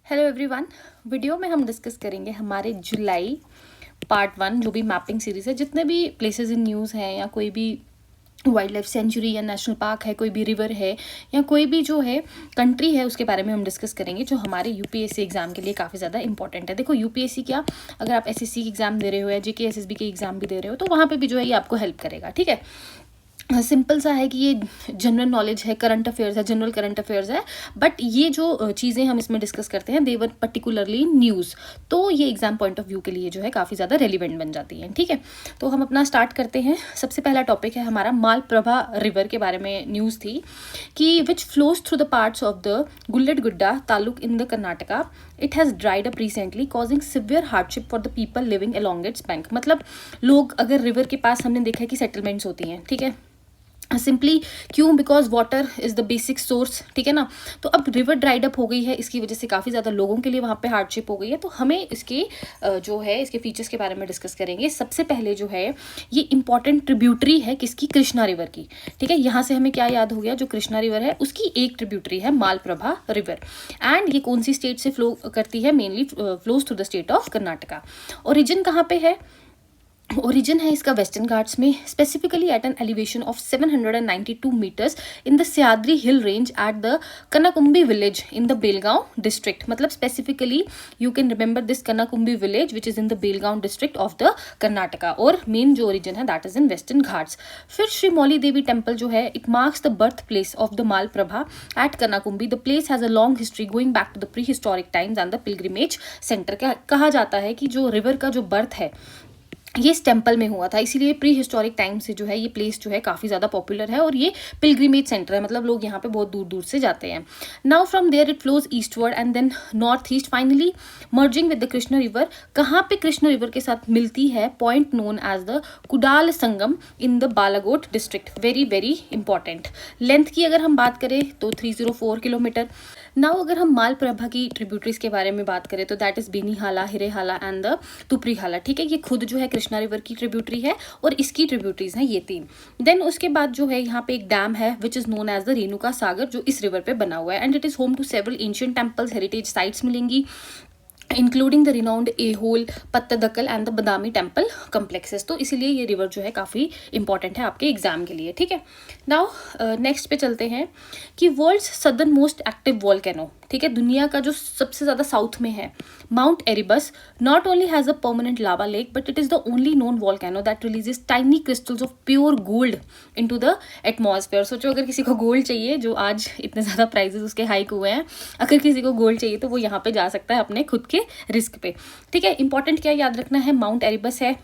Hello everyone. Video में हम discuss करेंगे हमारे जुलाई पार्ट 1 जो भी मैपिंग सीरीज़ है, जितने भी प्लेसेस इन न्यूज़ हैं या कोई भी वाइल्ड लाइफ सेंचुरी या नेशनल पार्क है, कोई भी रिवर है या कोई भी जो है कंट्री है, उसके बारे में हम डिस्कस करेंगे जो हमारे यूपीएससी एग्जाम के लिए काफ़ी ज़्यादा इंपॉर्टेंट है। देखो यूपीएससी क्या, अगर आप एसएससी की एग्जाम दे रहे हो या जेके एसएसबी के एग्जाम भी दे रहे हो तो वहाँ पे भी जो है ये आपको हेल्प करेगा। ठीक है, सिंपल सा है कि ये जनरल नॉलेज है, करंट अफेयर्स है, जनरल करंट अफेयर्स है, बट ये जो चीज़ें हम इसमें डिस्कस करते हैं देवर पर्टिकुलरली न्यूज़, तो ये एग्जाम पॉइंट ऑफ व्यू के लिए जो है काफ़ी ज़्यादा रेलिवेंट बन जाती है। ठीक है, तो हम अपना स्टार्ट करते हैं। सबसे पहला टॉपिक है हमारा मालप्रभा रिवर के बारे में न्यूज़ थी कि which flows through the parts of the Gulledagudda taluk in the Karnataka, it has dried up recently causing severe hardship for the people living along its bank. मतलब लोग अगर रिवर के पास, हमने देखा है कि सेटलमेंट्स होती हैं, ठीक है, सिंपली क्यों, because water is the basic source. ठीक है ना, तो अब रिवर ड्राइड अप हो गई है, इसकी वजह से काफ़ी ज़्यादा लोगों के लिए वहाँ पे हार्डशिप हो गई है। तो हमें इसके जो है इसके फीचर्स के बारे में डिस्कस करेंगे। सबसे पहले जो है ये इंपॉर्टेंट ट्रिब्यूटरी है किसकी, कृष्णा रिवर की। ठीक है, यहाँ से हमें क्या याद हो गया, जो कृष्णा रिवर है उसकी एक ट्रिब्यूटरी है मालप्रभा रिवर, एंड ये कौन सी स्टेट से फ्लो करती है, mainly flows through the state of Karnataka. Origin कहाँ पे है, ओरिजिन है इसका वेस्टर्न घाट्स में, specifically at an elevation of 792 metres in the Sahyadri hill range at the Kanakumbi village in the Belgaum district. मतलब specifically you can remember this Kanakumbi village which is in the Belgaum district of the Karnataka, और main जो origin है that is in western Ghats. फिर श्री मौली Devi temple जो है, it marks the birth place of the Malaprabha at Kanakumbi. The place has a long history going back to the prehistoric times and the pilgrimage centre. कहा जाता है कि जो river का जो बर्थ है ये इस टेम्पल में हुआ था, इसीलिए प्री हिस्टोरिक टाइम से जो है ये प्लेस जो है काफ़ी ज़्यादा पॉपुलर है और ये पिलग्रिमेज सेंटर है, मतलब लोग यहाँ पे बहुत दूर दूर से जाते हैं। Now from there it flows eastward and then north east, finally merging with the Krishna river. कहाँ पे कृष्ण रिवर के साथ मिलती है, point known as the Kudal Sangam in the Balakot district. Very very important. Length की अगर हम बात करें तो 304 किलोमीटर। नाउ अगर हम मालप्रभा की ट्रिब्यूटरीज के बारे में बात करें तो that is Benihala, हिरेहाला and the तुपरीहाला। ठीक है, ये खुद जो है कृष्णा रिवर की ट्रिब्यूटरी है और इसकी ट्रिब्यूटरीज हैं ये 3। देन उसके बाद जो है यहाँ पे एक डैम है which is known as the Renuka Sagar, जो इस रिवर पे बना हुआ है, and it is home to several ancient temples, heritage sites मिलेंगी including the renowned Aihole, Pattadakal and the Badami temple complexes. तो इसीलिए ये रिवर जो है काफ़ी इंपॉर्टेंट है आपके एग्जाम के लिए। ठीक है, नाउ नेक्स्ट पे चलते हैं कि world's southernmost active volcano. ठीक है, दुनिया का जो सबसे ज़्यादा साउथ में है, Mount Erebus, not only has a permanent lava lake but it is the only known volcano that releases tiny crystals of pure gold into the atmosphere. सोचो अगर किसी को गोल्ड चाहिए, जो आज इतने ज़्यादा प्राइजेस उसके हाइक हुए हैं, अगर किसी को गोल्ड चाहिए तो वो यहाँ पे जा सकता है अपने खुद के रिस्क पे। ठीक है, इंपॉर्टेंट क्या याद रखना है, माउंट एरिबस है,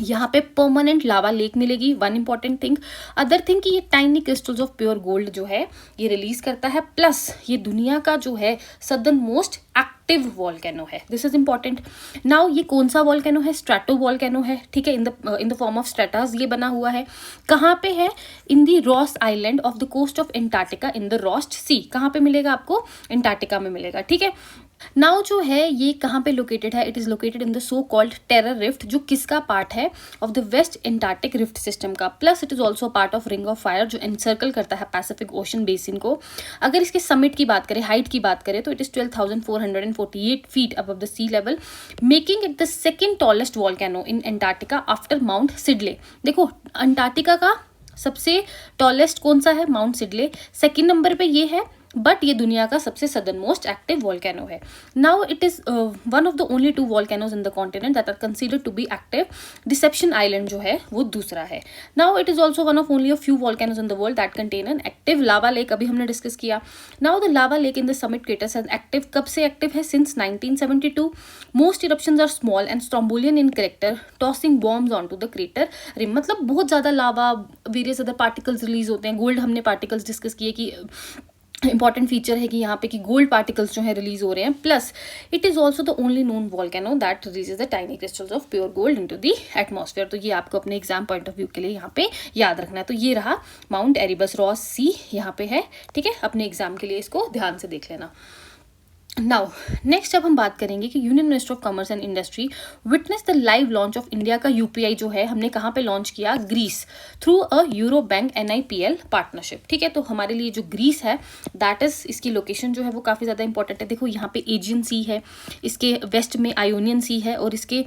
यहाँ पे परमानेंट लावा लेक मिलेगी, one important thing. Other thing कि ये tiny crystals of pure gold जो है ये रिलीज करता है, प्लस ये दुनिया का जो है सदर्न मोस्ट एक्टिव वॉल्केनो है। This is important. नाउ ये कौन सा वॉल्केनो है, स्ट्रेटो वॉल्केनो है। ठीक है, in the form of strata ये बना हुआ है। कहाँ पे है, in the Ross Island of the coast of Antarctica in the Ross Sea. कहाँ पे मिलेगा आपको, एंटार्क्टिका में मिलेगा। ठीक है, नाउ जो है ये कहाँ पे लोकेटेड है, it is located in the so called Terror rift, जो किसका पार्ट है, of the west Antarctic rift system का, plus it is also part of ring of fire जो एनसर्कल करता है पैसिफिक ओशन बेसिन को। अगर इसके समिट की बात करें, हाइट की बात करें तो it is 12,448 feet above the sea level, making it the second tallest volcano in Antarctica after Mount Sidley. देखो अंटार्कटिका का सबसे टॉलेस्ट कौन सा है, माउंट सिडले, सेकेंड नंबर पे ये है, बट ये दुनिया का सबसे सदर्न मोस्ट एक्टिव वॉल्केनो है। Now it is one of the only 2 volcanoes in the continent that are considered to be active. Deception island जो है वो दूसरा है। Now it is also one of only a few volcanoes in the world that contain an active lava lake, अभी हमने discuss किया। Now the lava lake in the summit craters has active, कब से एक्टिव है, since 1972। Most eruptions are small and Strombolian in character, tossing bombs on to the crater rim. मतलब बहुत ज़्यादा lava, various other particles release होते हैं। Gold हमने particles discuss किए कि इंपॉर्टेंट फीचर है कि यहाँ पे कि गोल्ड पार्टिकल्स जो है रिलीज हो रहे हैं, plus it is also the only known volcano that releases the tiny crystals of pure gold into the atmosphere. तो ये आपको अपने एग्जाम पॉइंट ऑफ व्यू के लिए यहाँ पे याद रखना है। तो ये रहा माउंट एरिबस, रॉस सी यहाँ पे है। ठीक है, अपने एग्जाम के लिए इसको ध्यान से देख लेना। नाउ नेक्स्ट अब हम बात करेंगे कि union minister of commerce and industry witness the live launch of India का यूपीआई जो है हमने कहाँ पे लॉन्च किया, Greece, through a euro bank NIPL partnership. ठीक है, तो हमारे लिए जो ग्रीस है दैट इज, इसकी लोकेशन जो है वो काफ़ी ज़्यादा इंपॉर्टेंट है। देखो यहाँ पे एजियन सी है, इसके वेस्ट में आयोनियन सी है, और इसके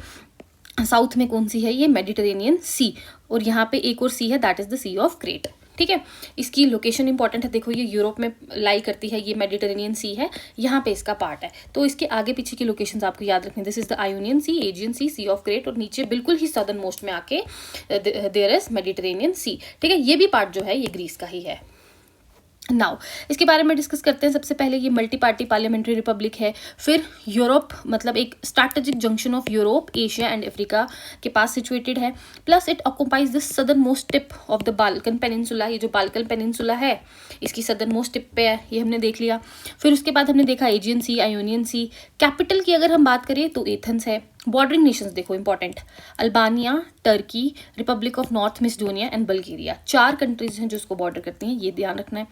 साउथ में कौन सी है, ये मेडिटेरेनियन सी, और यहाँ पे एक और सी है that is the sea of Crete. ठीक है, इसकी लोकेशन इंपॉर्टेंट है। देखो ये यूरोप में लाई करती है, ये मेडिटेरेनियन सी है, यहाँ पे इसका पार्ट है, तो इसके आगे पीछे की लोकेशंस आपको याद रखनी। This is the Ionian sea, Aegean sea, sea of Crete, और नीचे बिल्कुल ही सदर्न मोस्ट में आके देयर इज मेडिटेरेनियन सी। ठीक है, ये भी पार्ट जो है ये ग्रीस का ही है। नाउ इसके बारे में डिस्कस करते हैं। सबसे पहले ये मल्टी पार्टी पार्लियामेंट्री रिपब्लिक है, फिर यूरोप मतलब एक strategic junction of Europe, Asia and Africa के पास सिचुएटेड है, plus it occupies the southern most tip of the Balkan peninsula. ये जो बाल्कन पेनिनसुला है इसकी सदर्न मोस्ट टिप पे है, ये हमने देख लिया। फिर उसके बाद हमने देखा एजियन सी, आयोनियन सी। कैपिटल की अगर हम बात करें तो एथेंस है। बॉर्डरिंग नेशंस देखो important, Albania, Turkey, Republic of North Macedonia and Bulgaria, 4 countries हैं जो इसको बॉर्डर करती हैं, ये ध्यान रखना है।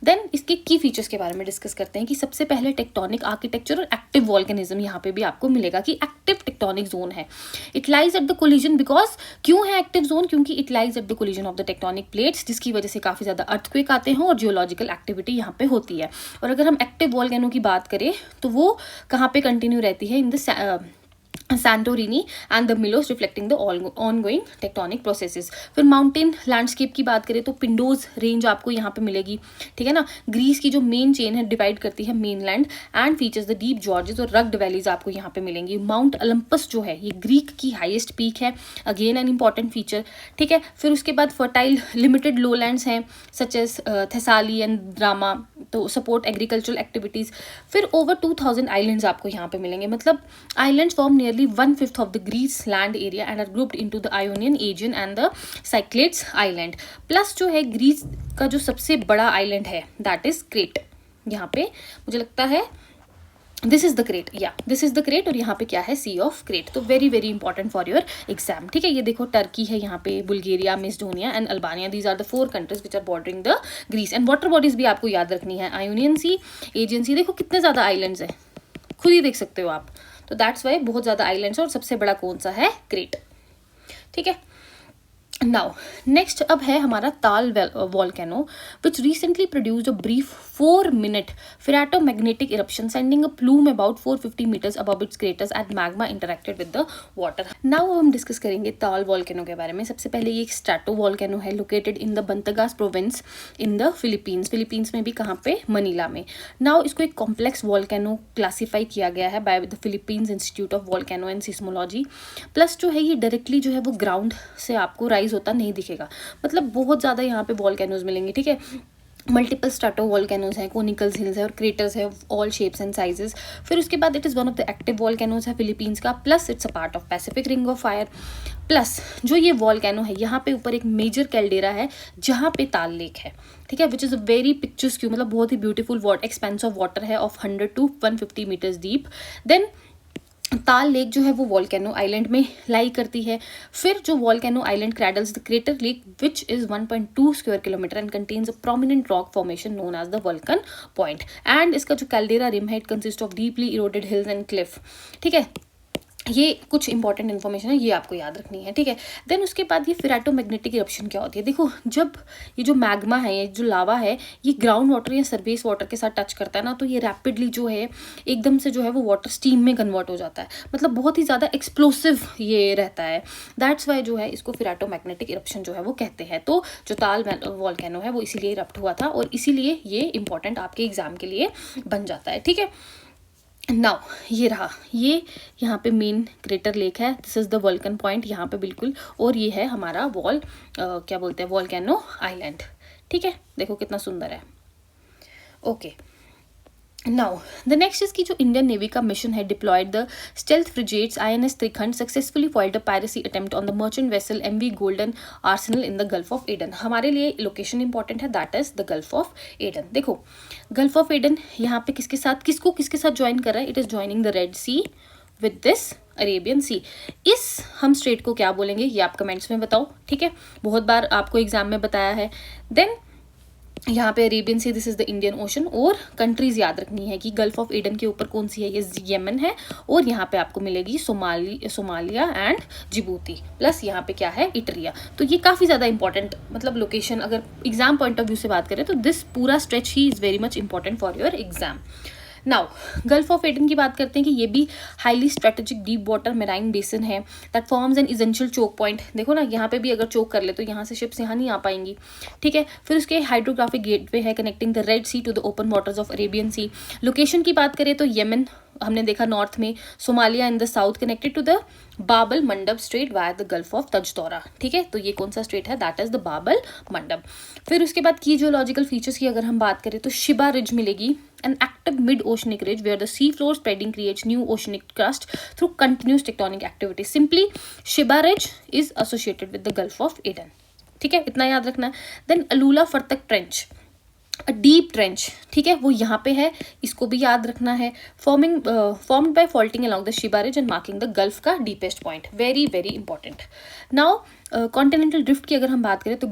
देन इसके की फीचर्स के बारे में डिस्कस करते हैं कि सबसे पहले टेक्टोनिक आर्किटेक्चर और एक्टिव वॉल्केनिज्म यहाँ पे भी आपको मिलेगा कि एक्टिव टेक्टोनिक जोन है। It lies at the collision, because क्यों है एक्टिव जोन, क्योंकि it lies at the collision of the tectonic plates, जिसकी वजह से काफी ज्यादा अर्थक्वेक आते हैं और जियोलॉजिकल एक्टिविटी यहाँ पे होती है। और अगर हम एक्टिव वॉल्केनो की बात करें तो वो कहाँ पे कंटिन्यू रहती है, in the Santorini and the Milos, reflecting the ongoing tectonic processes. फिर माउंटेन लैंडस्केप की बात करें तो पिंडोज रेंज आपको यहाँ पे मिलेगी। ठीक है ना, ग्रीस की जो मेन चेन है डिवाइड करती है mainland and features the deep George's और रग्ड वैलीज आपको यहाँ पे मिलेंगी। माउंट ओलंपस जो है ये ग्रीक की हाईएस्ट पीक है, अगेन एन इंपॉर्टेंट फीचर। ठीक है, फिर उसके बाद फर्टाइल लिमिटेड लोलैंड्स हैं सच एज थेसाली एंड ड्रामा, तो सपोर्ट एग्रीकल्चरल एक्टिविटीज। फिर ओवर 2000 आइलैंड्स आपको यहाँ पे मिलेंगे, मतलब islands form nearly 1/5 of the Greece land area and are grouped into the Ionian, Aegean and the Cyclades island। Plus जो है ग्रीस का जो सबसे बड़ा आइलैंड है दैट इज क्रेट। यहाँ पे मुझे लगता है दिस इज द क्रेट, या दिस इज द क्रेट, और यहाँ पे क्या है, सी ऑफ क्रेट। तो very very important for your exam. ठीक है, ये देखो टर्की है यहाँ पे, Bulgaria, Macedonia and Albania, these are the 4 countries which are bordering the Greece. And water bodies भी आपको याद रखनी है, आयोनियन सी, एजियन सी। देखो कितने ज्यादा आइलैंड्स हैं, खुद ही देख सकते हो आप, तो दैट्स वाई बहुत ज्यादा आइलैंड्स, और सबसे बड़ा कौन सा है, क्रेट। ठीक है, नाउ नेक्स्ट अब है हमारा Taal volcano which recently produced a brief 4-minute phreatomagnetic eruption sending a plume about 450 meters above its craters and magma interacted with the water। Now हम डिस्कस करेंगे ताल वॉल्केनो के बारे में। सबसे पहले ये एक स्ट्रैटो वॉल्केनो है located in the Batangas province in the Philippines. Philippines में भी कहाँ पे, मनीला में। नाउ इसको एक कॉम्प्लेक्स वॉल्केनो क्लासीफाई किया गया है by the Philippines institute of volcano and seismology. Plus जो है ये डायरेक्टली जो है वो ग्राउंड से आपको राइज होता नहीं दिखेगा, मतलब बहुत ज़्यादा यहाँ पे वॉल्केनोज मिलेंगे। ठीक है, मल्टीपल स्ट्रैटो वॉल्केनोज हैं, कोनिकल्स हिल्स है और क्रेटर्स है ऑल शेप्स एंड साइजेस। फिर उसके बाद it is one of the active volcanoes है फिलीपींस का, plus it's a part of Pacific ring of fire. Plus जो ये वॉल्केनो है यहाँ पे ऊपर एक मेजर कैल्डेरा है जहाँ पे ताल लेक है। ठीक है, which is a very picturesque, मतलब बहुत ही ब्यूटीफुल एक्सपेंस ऑफ वाटर है of 100 to 150 meters deep. Then Taal lake जो है वो वॉल्केनो आइलैंड में लाई करती है। फिर जो volcano island cradles the crater lake which is 1.2 square kilometre and contains a prominent rock formation known as the Vulcan point. And इसका जो कैल्डेरा रिम है it consist of deeply eroded hills and cliff. ठीक है, ये कुछ important information है, ये आपको याद रखनी है। ठीक है, देन उसके बाद ये फेराटोमैग्नेटिक इरप्शन क्या होती है। देखो जब ये जो मैग्मा है, ये जो लावा है, ये ग्राउंड वाटर या सरफेस वाटर के साथ टच करता है ना, तो ये रैपिडली जो है एकदम से जो है वो वाटर स्टीम में कन्वर्ट हो जाता है, मतलब बहुत ही ज़्यादा एक्सप्लोसिव ये रहता है। दैट्स वाई जो है इसको फेराटोमैग्नेटिक इरप्शन जो है वो कहते हैं। तो जो ताल वॉल्केनो है वो इसीलिए इरप्ट हुआ था और इसीलिए ये इंपॉर्टेंट आपके एग्जाम के लिए बन जाता है। ठीक है, नाउ ये रहा, ये यहाँ पे मेन क्रेटर लेक है, this is the Vulcan point यहाँ पे बिल्कुल, और ये है हमारा क्या बोलते हैं, वॉल्केनो आइलैंड। ठीक है, देखो कितना सुंदर है। Okay, now the next is की जो इंडियन नेवी का मिशन है deployed the stealth frigates INS Trikhand successfully foiled a piracy attempt on the merchant vessel MV Golden Arsenal in the gulf of Aden. हमारे लिए लोकेशन इंपॉर्टेंट है, that is the gulf of Aden. देखो Gulf of Aden यहाँ पे किसके साथ join कर रहा है, it is joining the Red Sea with this Arabian सी। इस हम स्ट्रेट को क्या बोलेंगे ये आप कमेंट्स में बताओ। ठीक है, बहुत बार आपको एग्जाम में बताया है। देन यहाँ पे Arabian sea, this is the Indian ocean, और कंट्रीज याद रखनी है कि गल्फ ऑफ एडन के ऊपर कौन सी है, ये यमन है, और यहाँ पे आपको मिलेगी सोमालिया एंड जिबूती, प्लस यहाँ पे क्या है, इटरिया। तो ये काफ़ी ज़्यादा इंपॉर्टेंट मतलब लोकेशन, अगर एग्जाम पॉइंट ऑफ व्यू से बात करें तो दिस पूरा स्ट्रेच ही is very much important for your exam. Now Gulf of Aden की बात करते हैं कि ये भी highly strategic deep water marine basin है that forms an essential choke point. देखो ना, यहाँ पे भी अगर चोक कर ले तो यहाँ से शिप्स यहाँ नहीं आ पाएंगी, ठीक है। फिर उसके हाइड्रोग्राफिक गेटवे है connecting the Red Sea to the open waters of Arabian Sea. Location की बात करें तो यमन हमने देखा नॉर्थ में, Somalia in the south connected to the Bab el Mandeb strait via the gulf of Tadjoura, ठीक है। तो ये कौन सा स्ट्रेट है, दैट इज द बाबल मंडब। फिर उसके बाद की जियोलॉजिकल फीचर्स की अगर हम बात करें तो शिबा रिज मिलेगी, an active mid-oceanic ridge where the sea floor spreading creates new oceanic crust through continuous tectonic activity. Simply, Shiba Ridge is associated with the Gulf of Aden. ठीक है, इतना याद रखना है। Then Alula Fartak trench, a deep trench, ठीक है, वो यहाँ पे है, इसको भी याद रखना है। Formed by faulting along the Sheba ridge and marking the gulf का deepest point, very very important. Now continental drift की अगर हम बात करें तो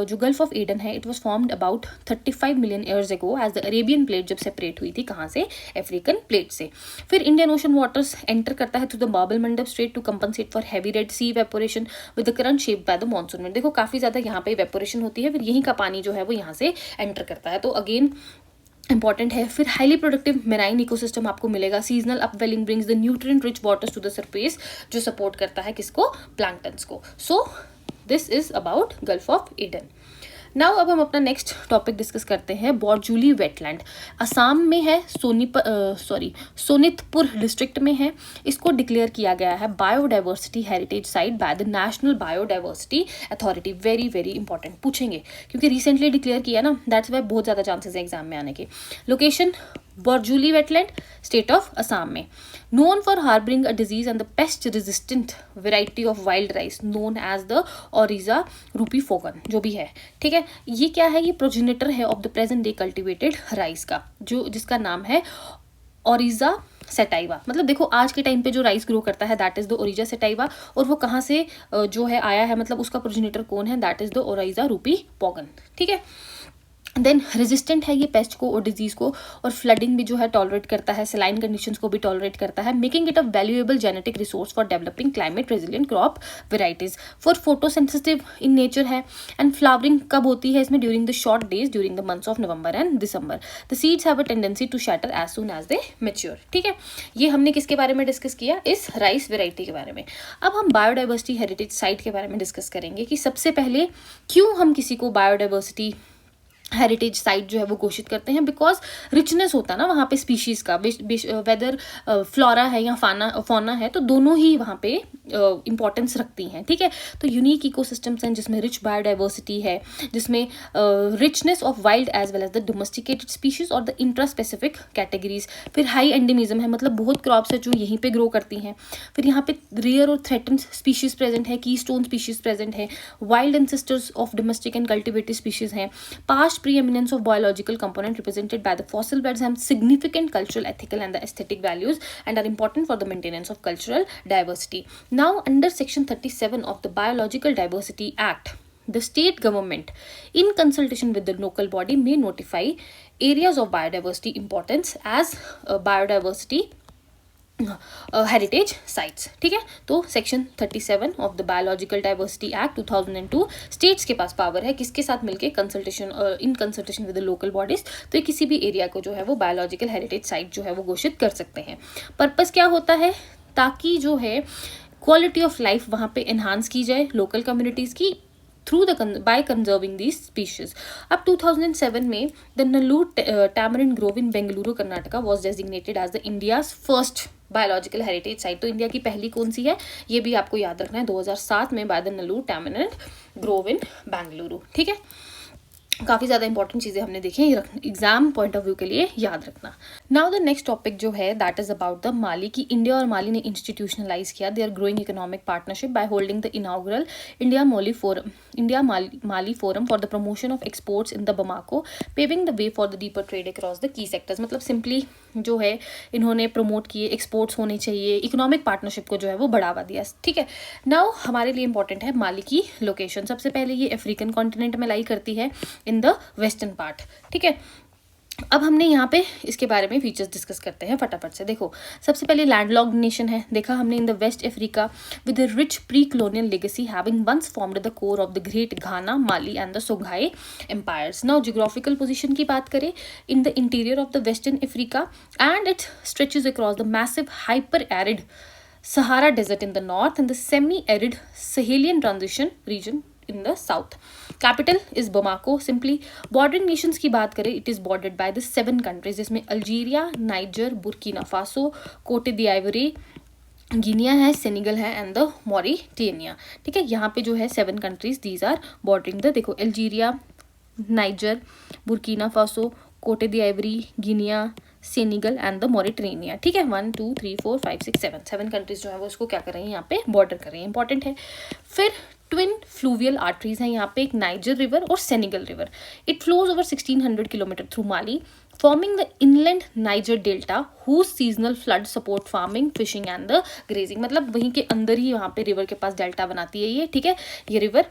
जो गल्फ ऑफ एडन है, it was formed about 35 million years ago as the Arabian plate जब सेपरेट हुई थी, कहाँ से, अफ्रीकन प्लेट से। फिर इंडियन ओशन वाटर्स एंटर करता है through the Bab el Mandeb strait to compensate for heavy Red Sea evaporation with the current shape by the monsoon में। देखो काफ़ी ज़्यादा यहाँ पे इवेपोरेशन होती है, फिर यहीं का पानी जो है वो यहाँ से एंटर करता है, तो अगेन इंपॉर्टेंट है। फिर हाईली प्रोडक्टिव मेराइन इकोसिस्टम आपको मिलेगा, seasonal upwelling brings the nutrient rich waters to the surface, जो सपोर्ट करता है किसको, प्लैंक्टन्स को। So this is about gulf of Aden. Now अब हम अपना नेक्स्ट टॉपिक डिस्कस करते हैं, बॉर्जूली वेटलैंड। असम में है, सोनितपुर डिस्ट्रिक्ट में है। इसको डिक्लेयर किया गया है biodiversity heritage site by the national biodiversity authority. Very very important, पूछेंगे क्योंकि रिसेंटली डिक्लेयर किया ना, दैट्स वाई बहुत ज़्यादा चांसेस है एग्जाम में आने के। Location Borjuli wetland, state of Assam में। known for harboring a disease and the pest resistant variety of wild rice known as the Oryza rupifogan, जो भी है, ठीक है। ये क्या है, ये प्रोजेनेटर है of the present day cultivated rice का, जो जिसका नाम है ओरिजा सेटाइवा। मतलब देखो आज के टाइम पे जो राइस ग्रो करता है दैट इज द ओरिजा सेटाइवा, और वो कहाँ से जो है आया है, मतलब उसका प्रोजेनेटर कौन है, दैट इज द ओरिजा रूपीफोगन, ठीक है। देन रेजिस्टेंट है ये पेस्ट को और डिजीज को, और फ्लडिंग भी जो है टॉलरेट करता है, सलाइन कंडीशंस को भी टॉलरेट करता है, making it a valuable genetic resource for developing climate resilient crop varieties. For photosensitive in nature है, एंड फ्लावरिंग कब होती है इसमें, during the short days during the months of November and December. The seeds have a tendency to shatter as soon as they mature, ठीक है। ये हमने किसके बारे में डिस्कस किया, इस राइस वेराइटी के बारे में। अब हम बायोडाइवर्सिटी हेरिटेज साइट के बारे में डिस्कस करेंगे कि सबसे पहले क्यों हम किसी को बायोडाइवर्सिटी हेरिटेज साइट जो है वो घोषित करते हैं, बिकॉज रिचनेस होता है ना वहाँ पे स्पीशीज़ का, वेदर फ्लोरा है या फौना है, तो दोनों ही वहाँ पे इंपॉर्टेंस रखती हैं, ठीक है। तो यूनिक इकोसिस्टम्स हैं जिसमें रिच बायोडाइवर्सिटी है, जिसमें richness of wild as well as the domesticated species और द इंट्रा स्पेसिफिक कैटेगरीज। फिर हाई एंडेमिज्म है, मतलब बहुत क्रॉप्स है जो यहीं पे ग्रो करती हैं। फिर यहाँ पे रेयर और थ्रेटन्ड स्पीशीज प्रेजेंट है, की स्टोन स्पीशीज प्रेजेंट है, wild ancestors of domestic and cultivated species हैं। Past preeminence of biological component represented by the fossil beds have significant cultural, ethical and the aesthetic values and are important for the maintenance of cultural diversity. Now under section 37 of the Biological Diversity Act, the state government in consultation with the local body may notify areas of biodiversity importance as biodiversity heritage sites, ठीक है। तो section 37 of the biological diversity act 2002 states के पास power है किसके साथ मिलके, in consultation with the local bodies, तो ये किसी भी एरिया को जो है वो बायोलॉजिकल हेरिटेज साइट जो है वो घोषित कर सकते हैं। पर्पस क्या होता है, ताकि जो है क्वालिटी ऑफ लाइफ वहाँ पे एनहांस की जाए लोकल कम्युनिटीज़ की by conserving these species. अब 2007 में the Nellore Tamarind Grove in Bengaluru, Karnataka was designated as the India's first biological heritage site. तो इंडिया की पहली कौन सी है, ये भी आपको याद रखना है, 2007 में by the Nellore tamarind grove in Bengaluru, ठीक है। काफ़ी ज़्यादा इंपॉर्टेंट चीज़ें हमने देखी हैं, एग्जाम पॉइंट ऑफ व्यू के लिए याद रखना। नाउ द नेक्स्ट टॉपिक जो है that is about the Mali की इंडिया और माली ने इंस्टीट्यूशनलाइज किया their growing economic partnership by holding the inaugural India Mali forum for the promotion of exports in the Bamako, paving the way for the deeper trade across the key sectors. मतलब simply जो है इन्होंने promote किए, exports होने चाहिए, economic partnership को जो है वो बढ़ावा दिया, ठीक है। नाउ हमारे लिए इंपॉर्टेंट है माली की लोकेशन। सबसे पहले ये अफ्रीकन कॉन्टिनेंट में लाई करती है, इन द वेस्टर्न पार्ट। ठीक है, अब हमने यहाँ पे इसके बारे में फीचर्स डिस्कस करते हैं फटाफट से। देखो, सबसे पहले लैंडलॉक्ड नेशन है, देखा हमने in the west Africa with a rich precolonial legacy having once formed the core of the great Ghana, Mali and the Songhai empires. Now geographical position की बात करें, in the interior of the western Africa and it stretches across the massive hyper arid Sahara Desert in the north and the semi-arid Sahelian transition region in the south. Capital is Bamako. Simply bordering nations की बात करें, it is bordered by the 7 countries जिसमें Algeria, Niger, Burkina Faso, Cote d'Ivoire, Guinea है, Senegal है and the Mauritania. ठीक है, यहाँ पे जो है 7 countries these are bordering the, देखो Algeria, Niger, Burkina Faso, Cote d'Ivoire, Guinea, Senegal and the Mauritania. ठीक है, 1 2 3 4 5 6 7 कंट्रीज जो है वो उसको क्या कर रही हैं, यहाँ पे बॉर्डर कर रही हैं, इंपॉर्टेंट है। फिर ट्विन फ्लूवियल आर्टरीज हैं यहाँ पे, एक नाइजर रिवर और Senegal river. It flows over 1600 kilometre through Mali, forming the inland Niger Delta whose seasonal flood support farming, fishing and the grazing। मतलब वहीं के अंदर ही यहाँ पे रिवर के पास डेल्टा बनाती है ये। ठीक है, ये रिवर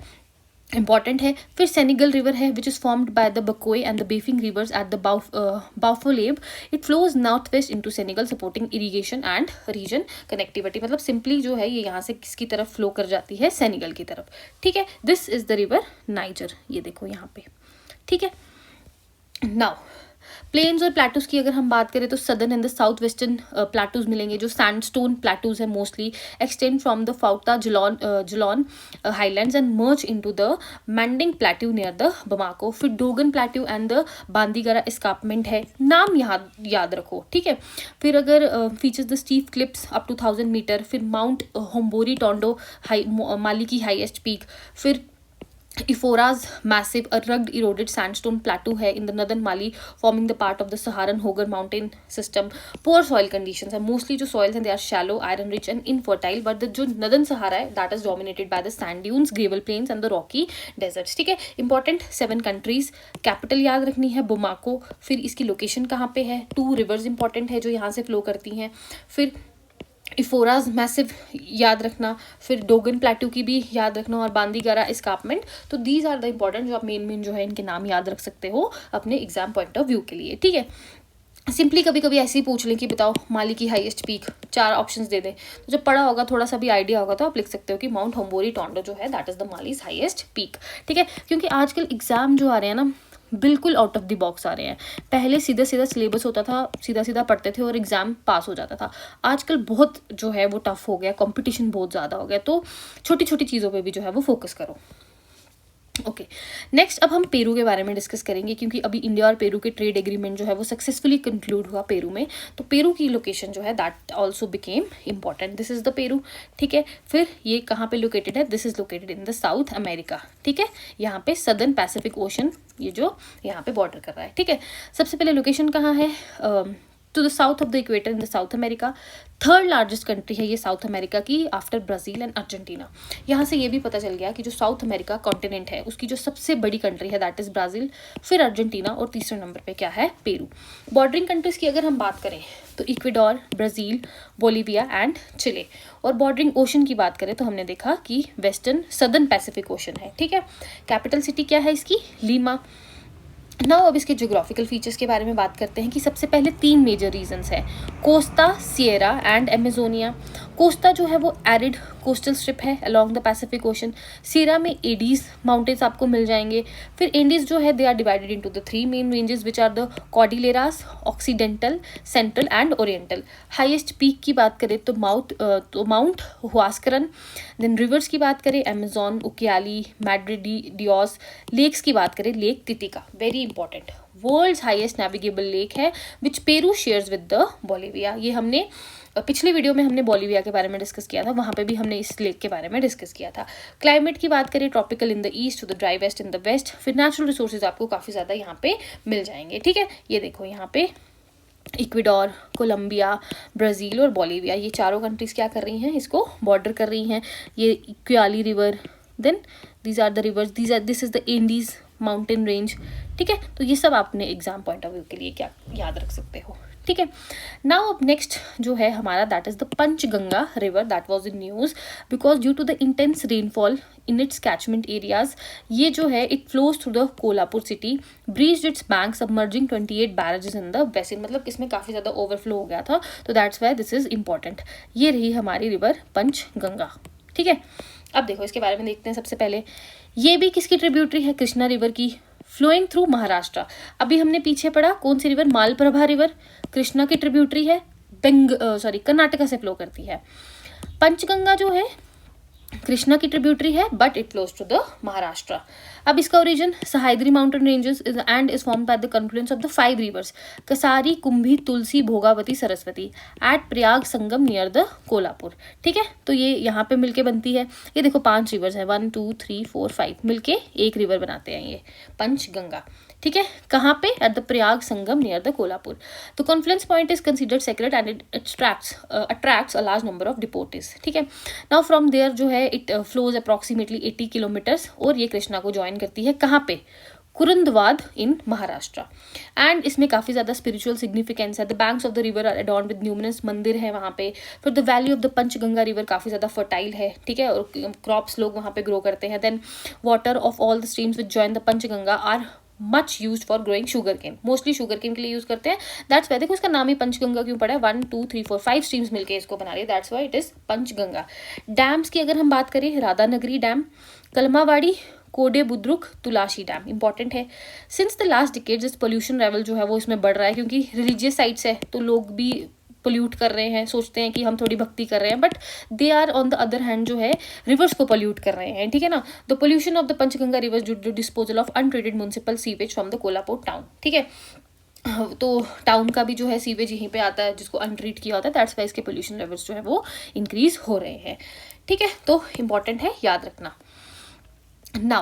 इंपॉर्टेंट है। फिर सेनेगल रिवर है which is formed by the Bakoye and the Bafing rivers at the Bafoulabe. It flows north west into Senegal supporting irrigation and region connectivity. मतलब सिंपली जो है ये यहाँ से किसकी तरफ फ्लो कर जाती है, सेनेगल की तरफ। ठीक है, this is the river niger, ये देखो यहाँ पे। ठीक है, नाउ प्लेन्स और प्लेटूज की अगर हम बात करें तो southern and the south western plateaus मिलेंगे जो सैंडस्टोन प्लेटूज है, mostly extend from the Fouta Djallon highlands and merge into the Manding plateau near the Bamako. फिर Dogon plateau and the Bandiagara escarpment है, नाम यहाँ याद रखो। ठीक है, फिर अगर features the steep cliffs up to 1000 metre, फिर माउंट होम्बोरी टोंडो माली की हाईएस्ट पीक, फिर Ephora's massive, a rugged, eroded sandstone plateau है in the northern Mali, forming the part of the Saharan Hogar mountain system. Poor soil conditions है, mostly जो soils हैं they are shallow, iron rich and infertile, but the जो northern Sahara है that is dominated by the sand dunes, gravel plains and the rocky deserts. ठीक है, important 7 countries, capital याद रखनी है Bamako, फिर इसकी लोकेशन कहाँ पे है, 2 rivers important है जो यहाँ से फ्लो करती हैं, फिर इफोराज मैसिव याद रखना, फिर डोगन प्लेट्यू की भी याद रखना और बांदीगरा एस्कार्पमेंट। तो दीज आर द इंपॉर्टेंट जो आप मेन जो है इनके नाम याद रख सकते हो अपने एग्जाम पॉइंट ऑफ व्यू के लिए। ठीक है, सिंपली कभी कभी ऐसे ही पूछ लें कि बताओ माली की हाईएस्ट पीक, 4 ऑप्शंस दे दें, तो जब पढ़ा होगा थोड़ा सा भी आइडिया होगा तो आप लिख सकते हो कि माउंट होम्बोरी टोंडो जो है that is the Mali's highest peak. ठीक है, क्योंकि आजकल एग्जाम जो आ रहे हैं ना बिल्कुल आउट ऑफ द बॉक्स आ रहे हैं। पहले सीधा सीधा सिलेबस होता था, सीधा सीधा पढ़ते थे और एग्जाम पास हो जाता था। आजकल बहुत जो है वो टफ हो गया, कंपटीशन बहुत ज़्यादा हो गया, तो छोटी छोटी चीज़ों पे भी जो है वो फोकस करो। ओके, नेक्स्ट अब हम पेरू के बारे में डिस्कस करेंगे क्योंकि अभी इंडिया और पेरू के ट्रेड एग्रीमेंट जो है वो सक्सेसफुली कंक्लूड हुआ पेरू में, तो पेरू की लोकेशन जो है that also became important. This is the Peru. ठीक है, फिर ये कहाँ पे लोकेटेड है, this is located in the South America. ठीक है, यहाँ पे सदर्न पैसिफिक ओशन ये जो यहाँ पे बॉर्डर कर रहा है। ठीक है, सबसे पहले लोकेशन कहाँ है, to the south of the equator in the South America. 3rd largest country है ये साउथ अमेरिका की आफ्टर ब्राज़ील एंड अर्जेंटीना। यहाँ से ये भी पता चल गया कि जो साउथ अमेरिका कॉन्टिनेंट है उसकी जो सबसे बड़ी कंट्री है दैट इज़ ब्राज़ील, फिर अर्जेंटीना और तीसरे नंबर पे क्या है, पेरू। बॉर्डरिंग कंट्रीज़ की अगर हम बात करें तो इक्वेडोर, ब्राज़ील, बोलीविया एंड चिले। और बॉर्डरिंग ओशन की बात करें तो हमने देखा कि वेस्टर्न सदर्न पैसिफिक ओशन है। ठीक है, कैपिटल सिटी क्या है इसकी, लीमा। नाउ अब इसके ज्योग्राफिकल फीचर्स के बारे में बात करते हैं कि सबसे पहले 3 मेजर रीजन्स हैं, Costa, Sierra and Amazonia. Costa जो है वो एरिड कोस्टल स्ट्रिप है along the Pacific Ocean. Sierra में एडीज माउंटेन्स आपको मिल जाएंगे। फिर एंडीज जो है they are divided into the 3 main ranges which are the Cordilleras, occidental, central and oriental. Highest peak की बात करें तो माउंट हुआस्करन। देन रिवर्स की बात करें अमेजोन, उकियाली, मैड्रे डियोस। लेक्स की बात करें lake Titicaca, very important, world's highest navigable lake है which Peru shares with the Bolivia. ये हमने पिछले वीडियो में हमने बोलीविया के बारे में डिस्कस किया था, वहाँ पे भी हमने इस लेक के बारे में डिस्कस किया था। क्लाइमेट की बात करें tropical in the east to the dry west in the west. फिर नेचुरल रिसोर्सेज आपको काफ़ी ज़्यादा यहाँ पे मिल जाएंगे। ठीक है, ये देखो यहाँ पे इक्वेडोर, कोलंबिया, ब्राज़ील और बोलीविया ये चारों कंट्रीज़ क्या कर रही हैं, इसको बॉर्डर कर रही हैं। ये Ucayali river, then these are the rivers, this is the Andes mountain range. ठीक है, तो ये सब आपने एग्जाम पॉइंट ऑफ व्यू के लिए क्या याद रख सकते हो। ठीक है। नाउ अब नेक्स्ट जो है हमारा that is the Panchganga river that was in news because due to the intense rainfall in its catchment areas, ये जो है it flows through the Kolhapur city, breached its bank submerging 28 barrages in the basin, मतलब इसमें काफ़ी ज़्यादा overflow हो गया था, तो that's why this is important. ये रही हमारी रिवर पंचगंगा, ठीक है। अब देखो इसके बारे में देखते हैं। सबसे पहले ये भी किसकी ट्रिब्यूटरी है? कृष्णा रिवर की, फ्लोइंग थ्रू महाराष्ट्र। अभी हमने पीछे पढ़ा कौन सी रिवर? मालप्रभा रिवर कृष्णा की ट्रिब्यूटरी है, कर्नाटका से फ्लो करती है। पंचगंगा जो है कृष्णा की ट्रिब्यूटरी है but it flows to the Maharashtra. अब इसका origin Sahyadri mountain ranges and is formed by the confluence of the 5 rivers Kasari, Kumbhi, Tulsi, Bhogavati, Saraswati at Prayag Sangam near the Kolhapur, ठीक है। तो ये यहाँ पे मिलके बनती है। ये देखो 5 रिवर्स है, 1 2 3 4 5 मिलके एक रिवर बनाते हैं ये पंचगंगा, ठीक है। कहाँ पे? At the Prayag Sangam near the Kolhapur. तो confluence point is considered sacred and it attracts a large number of devotees, ठीक है। नाउ फ्रॉम देयर जो है इट फ्लोज अप्रॉक्सीमेटली 80 किलोमीटर्स और ये कृष्णा को ज्वाइन करती है कहाँ पे? कुरुंदवाद इन महाराष्ट्र। एंड इसमें काफ़ी ज़्यादा स्पिरिचुअल सिग्निफिकेंस है। The banks of the river are adorned with numerous mandir है वहाँ पे। फिर the valley of the Panchganga river काफ़ी ज़्यादा फर्टाइल है, ठीक है, और क्रॉप्स लोग वहाँ पे ग्रो करते हैं। Then water of all the streams which join the Panchganga are much use for growing sugar cane, mostly sugar cane के लिए यूज करते हैं। दैट्स वाई देखो इसका नाम ही पंचगंगा क्यों पड़ा है, 1 2 3 4 5 स्ट्रीम्स मिलके इसको बना रही है, that's why it is Panchganga. Dams की अगर हम बात करें, राधानगरी डैम, कलमावाड़ी, कोडे बुद्रुक, तुलाशी डैम इंपॉर्टेंट है। सिंस द लास्ट डिकेड्स इस पोल्यूशन लेवल जो है वो इसमें बढ़ रहा है क्योंकि रिलीजियस साइट्स है तो लोग भी पोल्यूट कर रहे हैं, सोचते हैं कि हम थोड़ी भक्ति कर रहे हैं, but they are on the other hand जो है रिवर्स को पोल्यूट कर रहे हैं, ठीक है ना। The pollution of the Panchganga rivers due to disposal of untreated municipal sewage from the Kolhapur town, ठीक है। तो टाउन का भी जो है सीवेज यहीं पे आता है जिसको अनट्रीट किया होता है, दैट्स वाई इसके पोल्यूशन लेवल्स जो है वो इंक्रीज हो रहे हैं, ठीक है। तो इंपॉर्टेंट है, याद रखना। Now,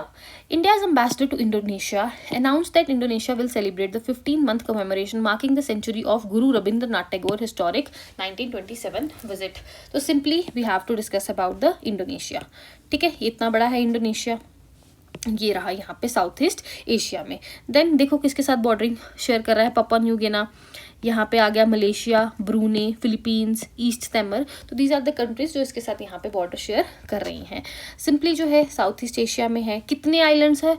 India's ambassador to Indonesia announced that Indonesia will celebrate the 15-month commemoration marking the century of Guru Rabindranath Tagore historic 1927 visit. So simply we have to discuss about the Indonesia. ठीक है, ये इतना बड़ा है Indonesia, ये रहा यहाँ पे साउथ ईस्ट एशिया में। देन देखो किसके साथ बॉर्डरिंग शेयर कर रहा है, पापुआ न्यू गिनी, यहाँ पे आ गया मलेशिया, ब्रूने, फिलीपींस, ईस्ट तिमोर। तो दीज आर द कंट्रीज जो इसके साथ यहाँ पे बॉर्डर शेयर कर रही हैं। सिंपली जो है साउथ ईस्ट एशिया में है। कितने आइलैंड्स है?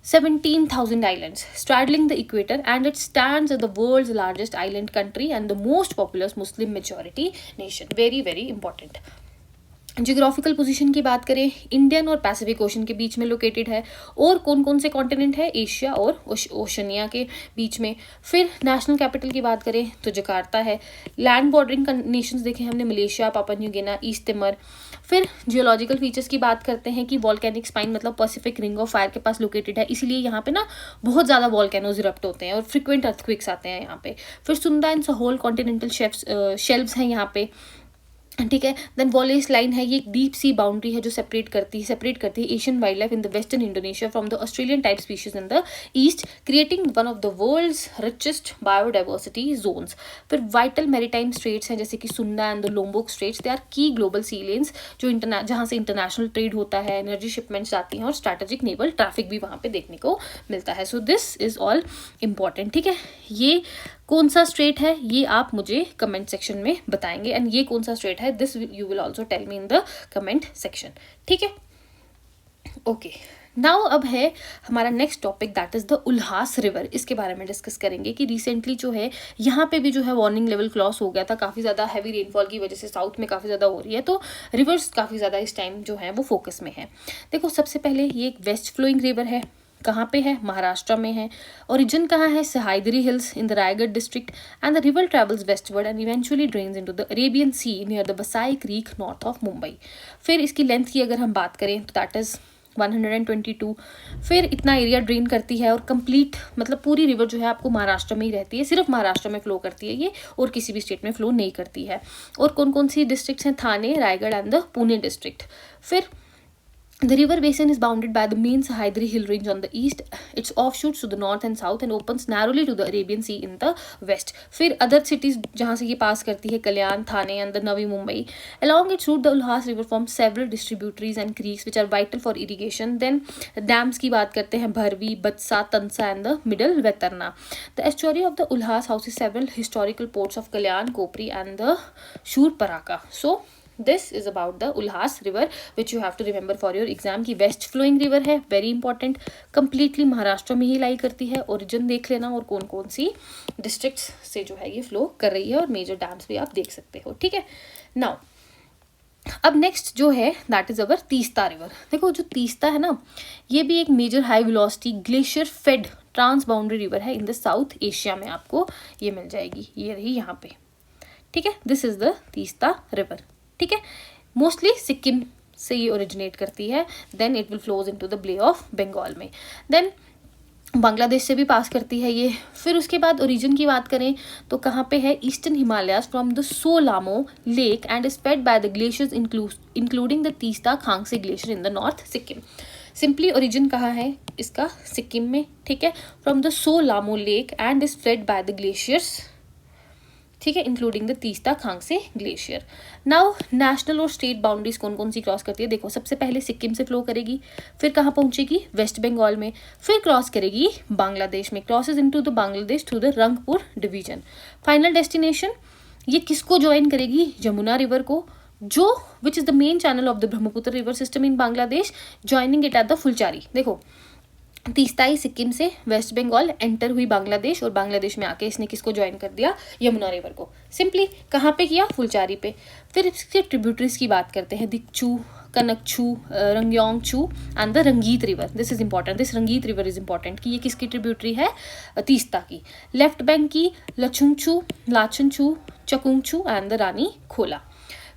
17,000 islands straddling the equator, and it stands as the world's largest island country and the most populous Muslim majority nation. Very very important. Geographical position की बात करें, इंडियन और पैसिफिक ओशन के बीच में लोकेटेड है। और कौन कौन से कॉन्टिनेंट है? एशिया और ओशनिया के बीच में। फिर नेशनल कैपिटल की बात करें तो जकार्ता है। लैंड बॉर्डरिंग नेशंस देखे हमने, Malaysia, Papua New Guinea, east Timor. फिर जियोलॉजिकल फीचर्स की बात करते हैं कि वॉल्केनिक स्पाइन मतलब पैसिफिक रिंग ऑफ फायर के पास लोकेटेड है, इसीलिए यहाँ पे ना बहुत ज़्यादा वॉल्केनोज इरप्ट होते हैं और फ्रिक्वेंट अर्थक्वेक्स आते हैं यहाँ पे। फिर सुंदा एंड सहोल कॉन्टिनेंटल शेल्व्स हैं यहाँ पे, ठीक है। देन वॉलेस लाइन है, ये एक डीप सी बाउंड्री है जो सेपरेट करती है Asian wildlife in the western Indonesia from the Australian type species in the east, creating one of the world's richest biodiversity zones. फिर वाइटल मैरीटाइम स्ट्रेट्स हैं जैसे कि Sunda and the Lombok straits, they are key global sea lanes जो जहाँ से international trade होता है, energy shipments आती हैं और स्ट्रैटेजिक नेवल ट्रैफिक भी वहाँ पे देखने को मिलता है। सो दिस इज ऑल इम्पॉर्टेंट, ठीक है। ये कौन सा स्ट्रेट है ये आप मुझे कमेंट सेक्शन में बताएंगे, एंड ये कौन सा स्ट्रेट है this you will also tell me in the comment section, ठीक है। ओके, नाउ अब है हमारा next topic that is the Ulhas river. इसके बारे में डिस्कस करेंगे कि रिसेंटली जो है यहाँ पे भी जो है वार्निंग लेवल क्रॉस हो गया था, काफ़ी ज़्यादा हैवी रेनफॉल की वजह से साउथ में काफ़ी ज़्यादा हो रही है, तो रिवर्स काफ़ी ज़्यादा इस टाइम जो है वो फोकस में है। देखो सबसे पहले ये एक वेस्ट फ्लोइंग रिवर है, कहाँ पे है? महाराष्ट्र में है। ओरिजिन कहाँ है? Sahyadri hills in the Raigad district, and the river travels westward and eventually drains into the Arabian Sea near the Bassein creek north of Mumbai. फिर इसकी लेंथ की अगर हम बात करें तो दैट इज 122। फिर इतना एरिया ड्रेन करती है और कंप्लीट मतलब पूरी रिवर जो है आपको महाराष्ट्र में ही रहती है, सिर्फ महाराष्ट्र में फ्लो करती है ये, और किसी भी स्टेट में फ्लो नहीं करती है। और कौन कौन सी डिस्ट्रिक्ट्स हैं? Thane, Raigad and the Pune district. फिर The river basin is bounded by the main Sahyadri hill range on the east, its offshoots to the north and south, and opens narrowly to the Arabian Sea in the west. फिर other cities जहाँ से ये पास करती है, कल्याण, थाने and the Navi Mumbai. Along its route, the Ulhas River forms several distributaries and creeks which are vital for irrigation. Then dams की बात करते हैं, भरवी, Bhatsa, Tansa and the middle Vetarna. The estuary of the Ulhas houses several historical ports of Kalyan, Kopri and the Shurparaka. So this is about the Ulhas river which you have to remember for your exam की west flowing river है, very important, completely Maharashtra में ही लाई करती है. origin देख लेना और कौन कौन सी districts से जो है ये flow कर रही है, और major dams भी आप देख सकते हो. ठीक है. now अब नेक्स्ट जो है that is our Teesta river. देखो जो तीस्ता है ना, ये भी एक major high velocity glacier fed transboundary river है इन द साउथ एशिया में. आपको ये मिल जाएगी, ये रही यहाँ पे. ठीक है, this is the Teesta river. ठीक है, मोस्टली सिक्किम से ये ओरिजिनेट करती है, then it will flows into the bay of Bengal में, देन बांग्लादेश से भी पास करती है ये. फिर उसके बाद ओरिजिन की बात करें तो कहाँ पे है, eastern Himalayas from the Tso Lhamo lake and is fed by the glaciers including the Teesta Khangse glacier in the north Sikkim. Simply origin कहाँ है इसका, सिक्किम में. ठीक है, from the Tso Lhamo lake and is fed by the glaciers. ठीक है, including the Teesta Khangse glacier. Now national और state boundaries कौन कौन सी क्रॉस करती है. देखो सबसे पहले सिक्किम से फ्लो करेगी, फिर कहाँ पहुंचेगी, वेस्ट बंगाल में, फिर क्रॉस करेगी बांग्लादेश में, crosses into the Bangladesh through the Rangpur division. Final destination ये किसको ज्वाइन करेगी, यमुना रिवर को, जो which is the main channel of the Brahmaputra river system in Bangladesh, joining it at the Phulchhari. देखो तीस्ताई सिक्किम से वेस्ट बंगाल एंटर हुई बांग्लादेश, और बांग्लादेश में आके इसने किसको ज्वाइन कर दिया, यमुना रिवर को. सिंपली कहाँ पे किया, फुलचारी पे. फिर इसके ट्रिब्यूटरीज की बात करते हैं, दिक्चू, कनकचू, रंग्योंगचू एंड द रंगीत river. This is important, this रंगीत रिवर इज इंपॉर्टेंट कि ये किसकी ट्रिब्यूटरी है, तीस्ता की. लेफ्ट बैंक की लचुंगचू, लाचनचू, चकुंगचू एंड द रानी खोला.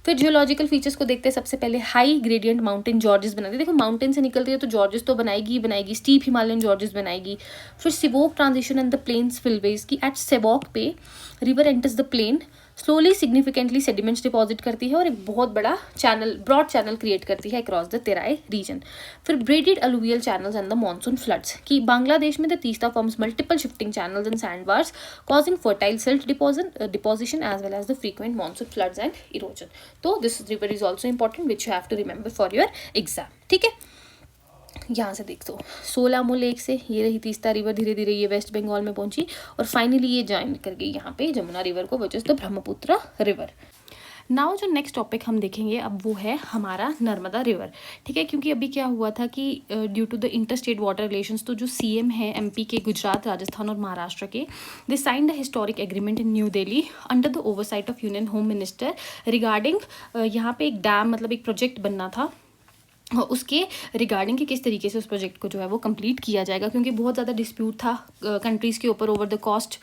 फिर जियोलॉजिकल फीचर्स को देखते हैं. सबसे पहले हाई ग्रेडियंट माउंटेन जॉर्जेस बनाती है. देखो माउंटेन से निकलती है तो जॉर्जेस तो बनाएगी ही बनाएगी, स्टीप हिमालयन जॉर्जेस बनाएगी. फिर Sevoke transition and the plains फिलवेज की एट सेबोक पे river enters the plain, slowly significantly sediments deposit करती है और एक बहुत बड़ा चैनल, ब्रॉड चैनल क्रिएट करती है अक्रॉस द तेराई रीजन. फिर braided alluvial channels and the monsoon floods कि बांग्लादेश में the Teesta forms multiple shifting channels and sand bars causing fertile silt deposition as well as the frequent monsoon floods and erosion. तो this river is also important which you have to remember for your exam. ठीक है, यहाँ से देख दो सोलामो lake से ये रही तीस्ता रिवर, धीरे धीरे ये वेस्ट बंगाल में पहुंची और फाइनली ये ज्वाइन कर गई यहाँ पे जमुना रिवर को, विच is the Brahmaputra river. Now जो नेक्स्ट टॉपिक हम देखेंगे अब वो है हमारा नर्मदा रिवर. ठीक है, क्योंकि अभी क्या हुआ था कि due to the inter state water relations, तो जो सीएम है एमपी के, गुजरात, राजस्थान और महाराष्ट्र के, they signed a historic agreement in New Delhi under the oversight of union home minister regarding यहाँ पे एक डैम, मतलब एक प्रोजेक्ट बनना था उसके रिगार्डिंग कि किस तरीके से उस प्रोजेक्ट को जो है वो कंप्लीट किया जाएगा, क्योंकि बहुत ज़्यादा डिस्प्यूट था कंट्रीज़ के ऊपर ओवर द कॉस्ट,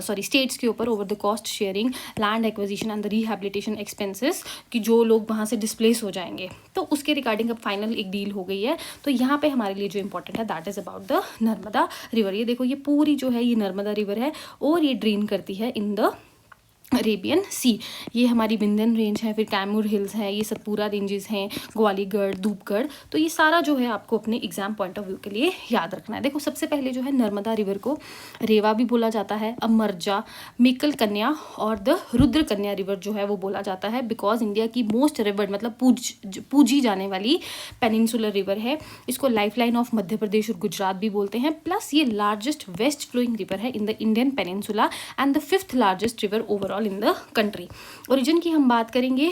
स्टेट्स के ऊपर over the cost sharing, land acquisition and the rehabilitation expenses, कि जो लोग वहाँ से डिस्प्लेस हो जाएंगे. तो उसके रिगार्डिंग अब फाइनल एक डील हो गई है. तो यहाँ पे हमारे लिए जो इंपॉर्टेंट है that is about the Narmada river. ये देखो ये पूरी जो है ये नर्मदा रिवर है और ये ड्रेन करती है इन द अरेबियन सी. ये हमारी बिंदन रेंज है, फिर कैमूर हिल्स हैं, ये सतपुरा रेंजेस हैं, ग्वालीगढ़, धूपगढ़. तो ये सारा जो है आपको अपने एग्जाम पॉइंट ऑफ व्यू के लिए याद रखना है. देखो सबसे पहले जो है नर्मदा रिवर को रेवा भी बोला जाता है, अमरजा, मेकल कन्या और द रुद्र कन्या रिवर जो है वो बोला जाता है, बिकॉज इंडिया की मोस्ट रिवर्ड, मतलब पूजी जाने वाली पेनिनसुलर रिवर है. इसको लाइफ लाइन ऑफ मध्य प्रदेश और गुजरात भी बोलते हैं. प्लस ये लार्जेस्ट वेस्ट फ्लोइंग रिवर है in the Indian peninsula and the 5th largest river overall in the country. Origin की हम बात करेंगे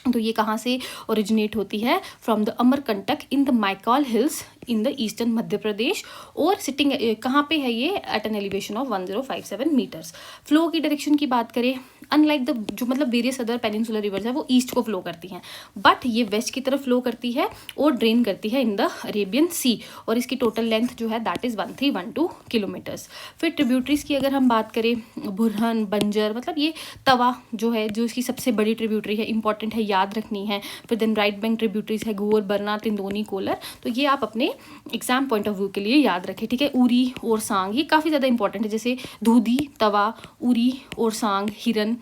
तो ये कहाँ से ओरिजिनेट होती है, from the Amarkantak in the Maikal hills in the eastern Madhya Pradesh, और सिटिंग कहाँ पे है ये, at an elevation of 1057 metres. Flow की डायरेक्शन की बात करें, अनलाइक द जो मतलब वेरियस अदर पेनिनसुलर रिवर्स है वो ईस्ट को फ्लो करती हैं, बट ये वेस्ट की तरफ फ्लो करती है और ड्रेन करती है इन द अरेबियन सी, और इसकी टोटल लेंथ जो है दैट इज़ 1312 किलोमीटर्स. फिर ट्रिब्यूटरीज की अगर हम बात करें, बुरहन, बंजर, मतलब ये तवा जो है जो इसकी सबसे बड़ी ट्रिब्यूटरी है, इंपॉर्टेंट है, याद रखनी है. फिर देन राइट बैंक ट्रिब्यूटरीज है, घोर, बरना, तिंदोनी, कोलर. तो ये आप अपने एग्जाम पॉइंट ऑफ व्यू के लिए याद रखें. ठीक है, उरी और सांग ये काफ़ी ज़्यादा इंपॉर्टेंट है, जैसे धूधी, तवा, उरी और सांग, हिरन,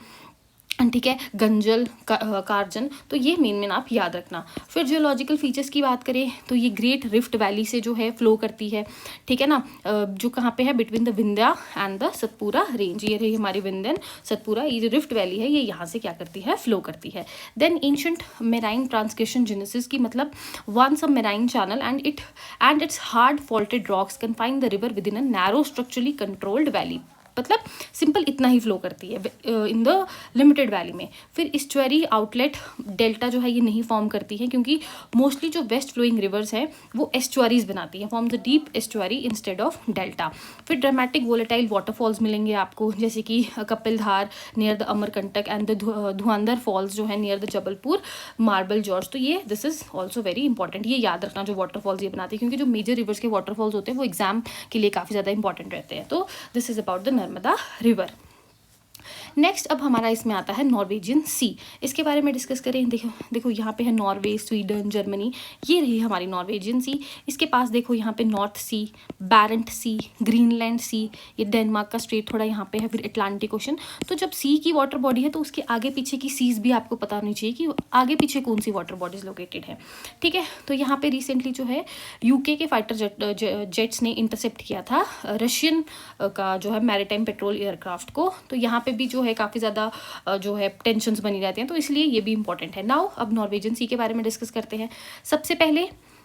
ठीक है, गंजल, कार्जन, तो ये मेन आप याद रखना। फिर जियोलॉजिकल फीचर्स की बात करें तो ये ग्रेट रिफ्ट वैली से जो है फ्लो करती है, ठीक है ना, जो कहाँ पे है, between the Vindhya and the Satpura range. ये रही हमारी विंध्यन सतपुरा, ये जो रिफ्ट वैली है ये यहाँ से क्या करती है, फ्लो करती है। Then ancient marine transcription genesis की मतलब once a marine channel and its hard faulted rocks confine the river within a narrow structurally controlled valley. मतलब सिंपल इतना ही फ्लो करती है इन द लिमिटेड वैली में। फिर इस्चुअरी आउटलेट डेल्टा जो है ये नहीं फॉर्म करती है, क्योंकि मोस्टली जो वेस्ट फ्लोइंग रिवर्स हैं वो एस्चुअरीज बनाती हैं, form the deep estuary instead of delta. फिर ड्रामेटिक वोलेटाइल वाटरफॉल्स मिलेंगे आपको, जैसे कि Kapildhara near the Amarkantak and the Dhuandhar falls जो है near the Jabalpur marble gorge. तो ये this is also very important, ये याद रखना जो वाटरफॉल्स ये बनाती है, क्योंकि जो मेजर रिवर्स के वाटरफॉल्स होते हैं वो एग्जाम के लिए काफ़ी ज़्यादा इंपॉर्टेंट रहते हैं। तो this is about the Narmada river. Next अब हमारा इसमें आता है नॉर्वेजियन सी, इसके बारे में डिस्कस करें। देखो यहाँ पे है नॉर्वे, स्वीडन, जर्मनी, ये रही हमारी नॉर्वेजियन सी। इसके पास देखो यहाँ पे नॉर्थ सी, बैरेंट सी, ग्रीनलैंड सी, ये डेनमार्क का स्ट्रेट थोड़ा यहाँ पे है, फिर अटलांटिक ओशन। तो जब सी की वाटर बॉडी है तो उसके आगे पीछे की सीज भी आपको पता होनी चाहिए कि आगे पीछे कौन सी वाटर बॉडीज लोकेटेड है, ठीक है। तो यहाँ पे रिसेंटली जो है यूके के फाइटर जेट्स ने इंटरसेप्ट किया था रशियन का जो है मैरीटाइम पेट्रोल एयरक्राफ्ट को। तो यहाँ पे भी जो है काफ़ी ज़्यादा जो है टेंशन्स बनी रहती हैं, तो इसलिए ये भी इंपॉर्टेंट है। नाउ अब नॉर्वेजियन सी के बारे में डिस्कस करते हैं। सबसे पहले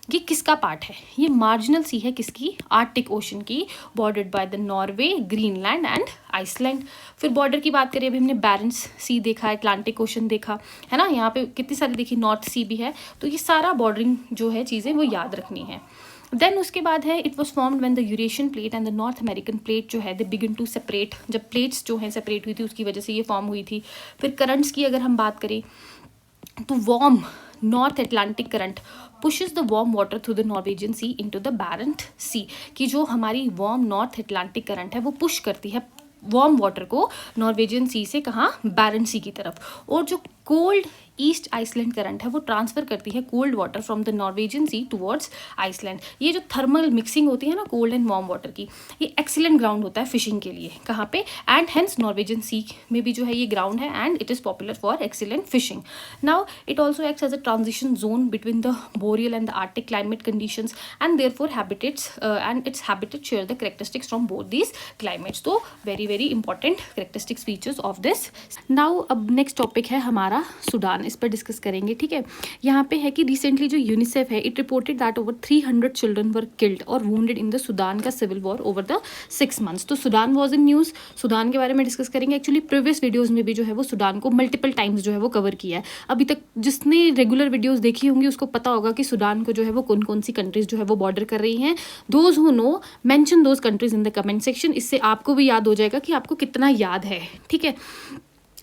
ये किसका पार्ट है, ये मार्जिनल सी है किसकी, आर्कटिक ओशन की, bordered by the Norway, Greenland and Iceland. फिर बॉर्डर की बात करें, अभी हमने बैरेंट्स सी देखा, अटलांटिक ओशन देखा है ना, यहाँ पे कितनी सारी देखी, नॉर्थ सी भी है। तो ये सारा बॉर्डरिंग जो है चीज़ें वो याद रखनी है। देन उसके बाद है it was formed when the Eurasian plate and the north American plate जो है दे बिगिन टू सेपरेट, जब प्लेट्स जो हैं सेपरेट हुई थी उसकी वजह से ये फॉर्म हुई थी। फिर करंट्स की अगर हम बात करें तो warm north Atlantic current pushes the warm water through the Norwegian Sea into the Barents Sea, कि जो हमारी वार्म नॉर्थ अटलांटिक करंट है वो पुश करती है वार्म वाटर को नॉर्वेजियन सी से कहाँ, बैरेंट सी की तरफ। और जो कोल्ड ईस्ट आइसलैंड करंट है वो ट्रांसफर करती है cold water from the Norwegian sea towards Iceland. ये जो थर्मल मिक्सिंग होती है ना कोल्ड एंड वार्म वाटर की, ये एक्सीलेंट ग्राउंड होता है फिशिंग के लिए, कहाँ पे, एंड हेंस नॉर्वेजियन सी में भी जो है ये ग्राउंड है and it is popular for excellent fishing. Now it also acts as a transition zone between the boreal and the arctic climate conditions and therefore habitats and its habitat share the characteristics from both these climates. तो very very important characteristics features of this. Now अब next topic है हमारा Sudan, इस पर discuss करेंगे, ठीक है। यहाँ पे है कि रिसेंटली जो यूनिसेफ है it reported that over 300 children were killed और वुंडेड इन द सूडान का civil war over the 6 months। तो Sudan was in news, Sudan के बारे में डिस्कस करेंगे। एक्चुअली प्रीवियस वीडियोज़ में भी जो है वो सूडान को मल्टीपल टाइम्स जो है वो कवर किया है। अभी तक जिसने रेगुलर वीडियोज़ देखी होंगी उसको पता होगा कि सूडान को जो है वो कौन कौन सी कंट्रीज़ जो है वो बॉर्डर कर रही हैं। Those who know mention those countries in the comment section, इससे आपको भी याद हो जाएगा कि आपको कितना याद है, ठीक है।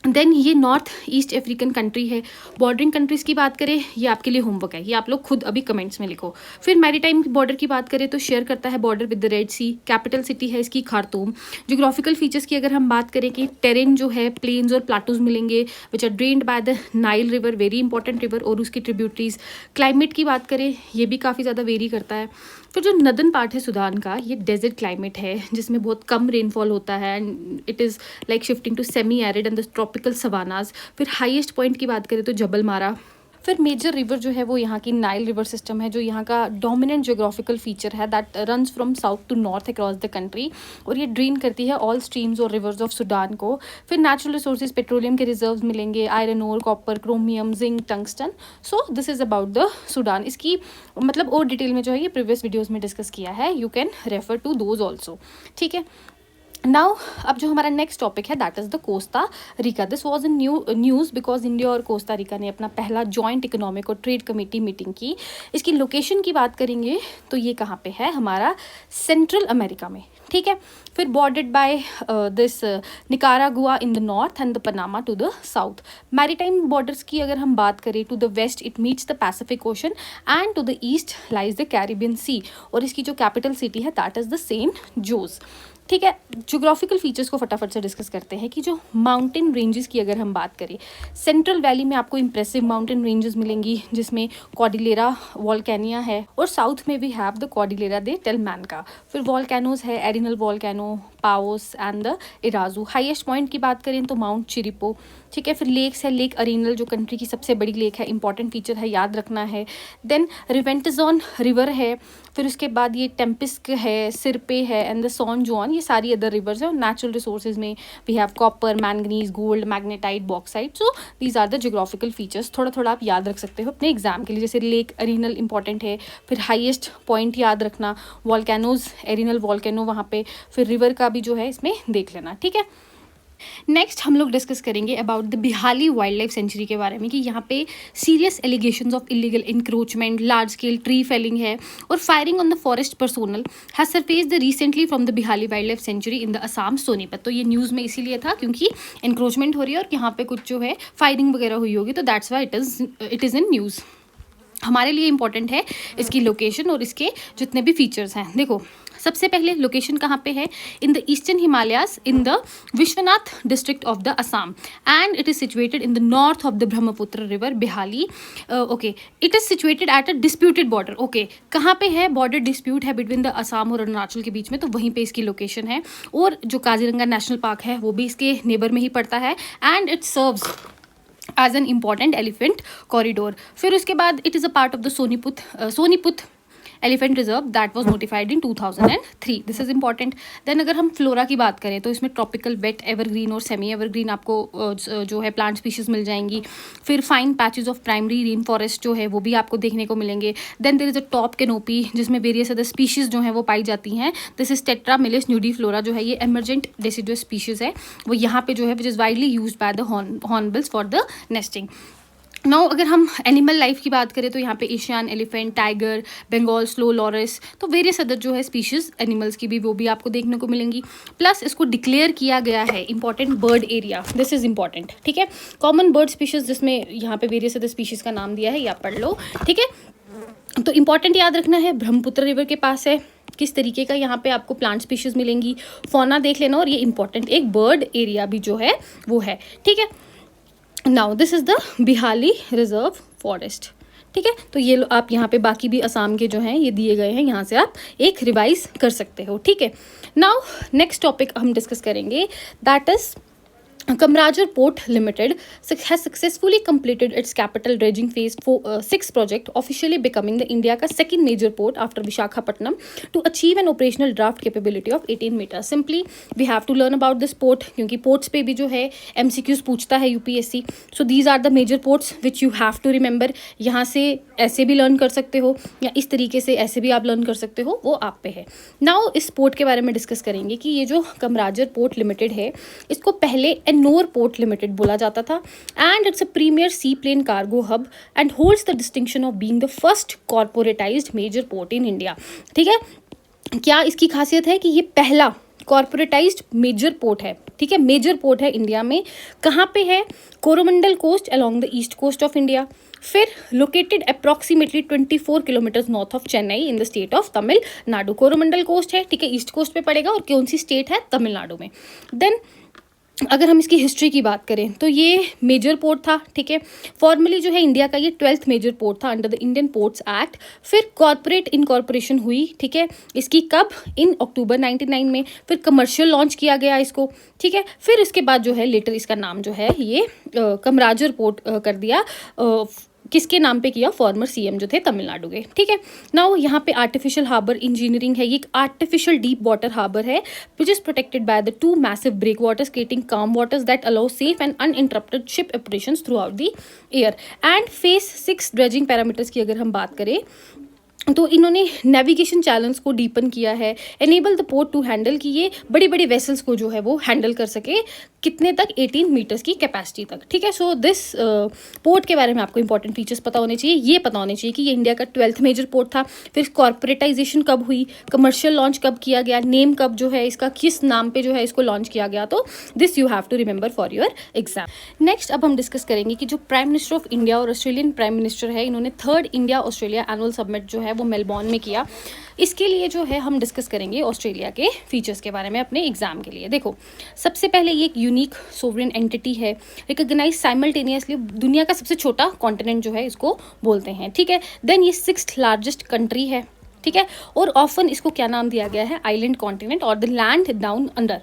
देन ये नॉर्थ ईस्ट अफ्रीकन कंट्री है। बॉर्डरिंग कंट्रीज़ की बात करें, ये आपके लिए होमवर्क है, ये आप लोग खुद अभी कमेंट्स में लिखो। फिर मैरीटाइम बॉर्डर की बात करें तो शेयर करता है border with the Red Sea. Capital city है इसकी खार्तूम। जोग्राफिकल फीचर्स की अगर हम बात करें कि टेरेन जो है प्लेन्स और प्लाटूज मिलेंगे which are drained by the Nile river, very important river, और उसकी ट्रिब्यूटरीज। क्लाइमेट की बात करें, ये भी काफ़ी ज़्यादा वेरी करता है। फिर जो नदर्न पार्ट है सूडान का, ये डेजर्ट क्लाइमेट है जिसमें बहुत कम रेनफॉल होता है and it is like shifting to semi arid and the tropical savannas. फिर हाईएस्ट पॉइंट की बात करें तो जबल मारा। फिर मेजर रिवर जो है वो यहाँ की नाइल रिवर सिस्टम है, जो यहाँ का डोमिनेंट जोग्राफिकल फीचर है that runs from south to north across the country, और ये ड्रेन करती है ऑल स्ट्रीम्स और रिवर्स ऑफ सूडान को। फिर नेचुरल रिसोर्सेज, पेट्रोलियम के रिजर्व्स मिलेंगे, iron ore, copper, chromium, zinc, tungsten. So this is about the Sudan. इसकी मतलब और डिटेल में जो है ये प्रीवियस वीडियोज़ में डिस्कस किया है, you can refer to those also, ठीक है। नाउ अब जो हमारा नेक्स्ट टॉपिक है that is the Costa Rica. This was in news because India और कोस्टा रिका ने अपना पहला जॉइंट इकोनॉमिक और ट्रेड कमेटी मीटिंग की। इसकी लोकेशन की बात करेंगे तो ये कहाँ पे है, हमारा सेंट्रल अमेरिका में, ठीक है। फिर bordered by this Nicaragua in the north and the Panama to the south. Maritime borders की अगर हम बात करें, to the west it meets the Pacific Ocean and to the east lies the Caribbean Sea, और इसकी जो capital city है that is the San Jose, ठीक है। ज्योग्राफिकल फीचर्स को फटाफट से डिस्कस करते हैं कि जो माउंटेन रेंजेस की अगर हम बात करें, सेंट्रल वैली में आपको इंप्रेसिव माउंटेन रेंजेस मिलेंगी जिसमें कॉर्डिलेरा वॉल्केनिया है, और साउथ में भी have the cordillera de Talamanca. फिर वॉल्केनोज है, Arenal volcano, Poas and the Irazu. Highest point की बात करें तो माउंट चिरिपो, ठीक है। फिर लेक्स है, लेक अरिनल जो कंट्री की सबसे बड़ी लेक है, इंपॉर्टेंट फीचर है, याद रखना है। देन रिवेंटजॉन रिवर है, फिर उसके बाद ये टेम्पिस्क है, सिरपे है एंड द सॉन जुआन, ये सारी अदर रिवर्स है। और नेचुरल रिसोर्सेज में we have copper, manganese, gold, magnetite, bauxite. So these are the geographical features. थोड़ा थोड़ा आप याद रख सकते हो अपने एग्जाम के लिए। जैसे लेक अरिनल इंपॉर्टेंट है, फिर हाईएस्ट पॉइंट याद रखना, वॉल्केनोज, एरिनल वॉल्केनो वहाँ पे, फिर रिवर का भी जो है इसमें देख लेना, ठीक है। नेक्स्ट हम लोग डिस्कस करेंगे about the Behali wild life sanctuary के बारे में, कि यहाँ पे serious allegations of illegal encroachment, large scale tree felling है और firing on the forest personnel has surfaced recently from the Behali wild life sanctuary in the Assam Sonitpur. तो ये न्यूज़ में इसीलिए था क्योंकि इंक्रोचमेंट हो रही है और यहाँ पे कुछ जो है फायरिंग वगैरह हुई होगी, तो that's why it is in news. हमारे लिए इंपॉर्टेंट है इसकी लोकेशन और इसके जितने भी फीचर्स हैं। देखो सबसे पहले लोकेशन कहाँ पे है, in the eastern Himalayas in the Biswanath district of the Assam and it is situated in the north of the Brahmaputra river Behali. Okay, it is situated at a disputed border. Okay, कहाँ पे है, बॉर्डर डिस्प्यूट है between the Assam और अरुणाचल के बीच में, तो वहीं पे इसकी लोकेशन है। और जो काजीरंगा नेशनल पार्क है वो भी इसके नेबर में ही पड़ता है and it serves as an important elephant corridor. फिर उसके बाद it is a part of the Sonipat elephant reserve that was notified in 2003। This is important. Then अगर हम फ्लोरा की बात करें तो इसमें ट्रॉपिकल, वेट, एवरग्रीन और सेमी एवरग्रीन आपको जो है प्लांट स्पीशीज मिल जाएंगी। फिर fine patches of primary rain forest जो है वो भी आपको देखने को मिलेंगे। Then there is a top canopy जिसमें वेरियस अदर स्पीशीज जो है वो पाई जाती हैं। दिस इज टेट्रा मिलिस न्यूडीफ्लोरा जो है ये एमरजेंट डेसिडुअस स्पीशीज है, वो यहाँ पे जो है which is widely used by the hornbills for the nesting. Now अगर हम एनिमल लाइफ की बात करें तो यहाँ पे Asian elephant, tiger, Bengal slow loris, तो वेरियस अदर जो है स्पीशीज एनिमल्स की भी वो भी आपको देखने को मिलेंगी। प्लस इसको डिक्लेयर किया गया है important bird area, this is important, ठीक है। कॉमन बर्ड स्पीशीज जिसमें यहाँ पे वेरियस अदर स्पीशीज का नाम दिया है, या पढ़ लो, ठीक है। तो इंपॉर्टेंट याद रखना है, ब्रह्मपुत्र रिवर के पास है, किस तरीके का यहाँ पे आपको प्लांट स्पीशीज मिलेंगी, फौना देख लेना, और ये इंपॉर्टेंट एक बर्ड एरिया भी जो है वो है, ठीक है। Now this is the Behali reserve forest, ठीक है। तो ये आप यहाँ पे बाकी भी असम के जो हैं ये दिए गए हैं, यहाँ से आप एक रिवाइज कर सकते हो, ठीक है। नाउ नेक्स्ट टॉपिक हम डिस्कस करेंगे, that is Kamarajar Port Limited has successfully completed its capital dredging phase 6 project, officially becoming the India का second major port after Visakhapatnam to achieve an operational draft capability of 18 meters. Simply we have to learn about this port क्योंकि ports पे भी जो है MCQs पूछता है UPSC. So these are the major ports which you have to remember. यहाँ से ऐसे भी लर्न कर सकते हो या इस तरीके से ऐसे भी आप लर्न कर सकते हो, वो आप पे है। नाउ इस पोर्ट के बारे में डिस्कस करेंगे कि ये जो कमराजर पोर्ट लिमिटेड है इसको पहले एनोर पोर्ट लिमिटेड बोला जाता था and it's a premier sea plane cargo hub and holds the distinction of being the first corporatised major port in India, ठीक है। क्या इसकी खासियत है कि ये पहला कॉर्पोरेटाइज्ड मेजर पोर्ट है, ठीक है, मेजर पोर्ट है इंडिया में। कहाँ पे है, Coromandel coast along the east coast of India. फिर located approximately 24 kilometres north of Chennai in the state of Tamil Nadu. Coromandel coast है, ठीक है, ईस्ट कोस्ट पे पड़ेगा और कौन सी स्टेट है, तमिलनाडु में। देन अगर हम इसकी हिस्ट्री की बात करें तो ये मेजर पोर्ट था, ठीक है। फॉर्मली जो है इंडिया का ये 12th मेजर पोर्ट था under the Indian ports act. फिर कॉर्पोरेट इनकॉर्पोरेशन हुई, ठीक है, इसकी कब, इन अक्टूबर 1999 में। फिर कमर्शियल लॉन्च किया गया इसको, ठीक है। फिर इसके बाद जो है लेटर इसका नाम जो है ये कमराजर पोर्ट कर दिया, किसके नाम पे किया, फॉर्मर सीएम जो थे तमिलनाडु के, ठीक है। नाउ यहाँ पे आर्टिफिशियल हार्बर इंजीनियरिंग है, ये एक आर्टिफिशियल डीप वाटर हार्बर है which is protected by the 2 massive break waters creating calm waters that allow safe and uninterrupted ship operations throughout the year. And phase 6 dredging parameters की अगर हम बात करें तो इन्होंने नेविगेशन चैलेंज को deepen किया है, enable the port to handle, कि ये बड़ी बड़ी वेसल्स को जो है वो हैंडल कर सके, कितने तक, 18 मीटर्स की कैपेसिटी तक, ठीक है। सो दिस पोर्ट के बारे में आपको इंपॉर्टेंट फीचर्स पता होने चाहिए, ये पता होने चाहिए कि ये इंडिया का 12th मेजर पोर्ट था। फिर कॉर्पोरेटाइजेशन कब हुई, कमर्शियल लॉन्च कब किया गया, नेम कब जो है इसका, किस नाम पे जो है इसको लॉन्च किया गया, तो this you have to remember for your exam. Next अब हम डिस्कस करेंगे कि जो प्राइम मिनिस्टर ऑफ इंडिया और ऑस्ट्रेलियन प्राइम मिनिस्टर है, इन्होंने 3rd India Australia annual summit जो है वो मेलबॉर्न में किया। इसके लिए जो है हम डिस्कस करेंगे ऑस्ट्रेलिया के फीचर्स के बारे में अपने एग्जाम के लिए। देखो सबसे पहले ये एक यूनिक सोवरेन एंटिटी है, रिकॉग्नाइज साइमल्टेनियसली, दुनिया का सबसे छोटा कॉन्टिनेंट जो है इसको बोलते हैं, ठीक है। देन ये 6th लार्जेस्ट कंट्री है, ठीक है। और ऑफन इसको क्या नाम दिया गया है, आइलैंड कॉन्टिनेंट और द लैंड डाउन अंडर।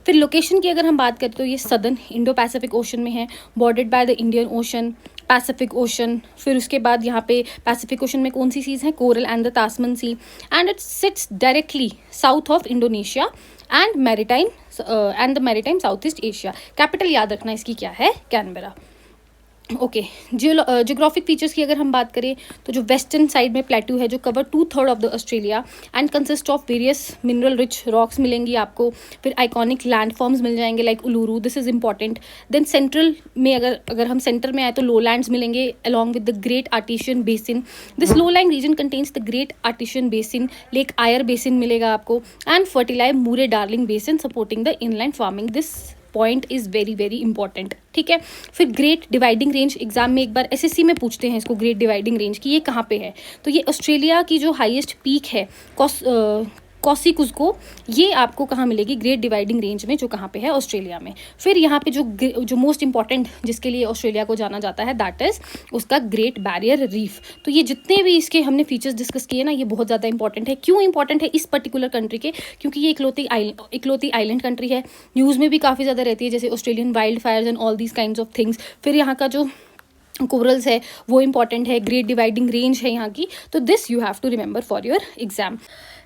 फिर लोकेशन की अगर हम बात करें तो ये सदर्न इंडो पैसिफिक ओशन में है, bordered by the Indian Ocean, Pacific Ocean. फिर उसके बाद यहाँ पे पैसिफिक ओशन में कौन सी सीज है, coral and the Tasman Sea, and it sits directly south of Indonesia and maritime south east Asia. Capital याद रखना इसकी क्या है, कैनबेरा। ओके, जियोग्राफिक फीचर्स की अगर हम बात करें तो जो वेस्टर्न साइड में प्लेट्यू है जो cover 2/3 of the Australia and consist of various mineral rich rocks मिलेंगी आपको। फिर आइकॉनिक लैंडफॉर्म्स मिल जाएंगे like Uluru, this is important. Then central में अगर हम सेंटर में आए तो लोलैंड्स मिलेंगे along with the great artesian basin. This low lying region contains the great artesian basin, lake Eyre basin मिलेगा आपको, and fertilise Murray Darling basin supporting the inland farming. This point is very very important, ठीक है। फिर great dividing range, exam में एक बार SSC में पूछते हैं इसको, ग्रेट डिवाइडिंग रेंज की ये कहाँ पे है, तो ये ऑस्ट्रेलिया की जो हाईएस्ट पीक है कॉसिकुस्को, ये आपको कहाँ मिलेगी, ग्रेट डिवाइडिंग रेंज में, जो कहाँ पे है, ऑस्ट्रेलिया में। फिर यहाँ पे जो मोस्ट इंपॉर्टेंट जिसके लिए ऑस्ट्रेलिया को जाना जाता है दैट इज उसका ग्रेट बैरियर रीफ। तो ये जितने भी इसके हमने फीचर्स डिस्कस किए ना, ये बहुत ज़्यादा इंपॉर्टेंट है। क्यों इंपॉर्टेंट है इस पर्टिकुलर कंट्री के, क्योंकि ये इकलौती आइलैंड कंट्री है, न्यूज़ में भी काफ़ी ज़्यादा रहती है, जैसे Australian wild Fyers and all these kinds of things. फिर यहाँ का जो कोरल्स है वो इंपॉर्टेंट है, ग्रेट डिवाइडिंग रेंज है यहाँ की, तो this you have to remember for your exam.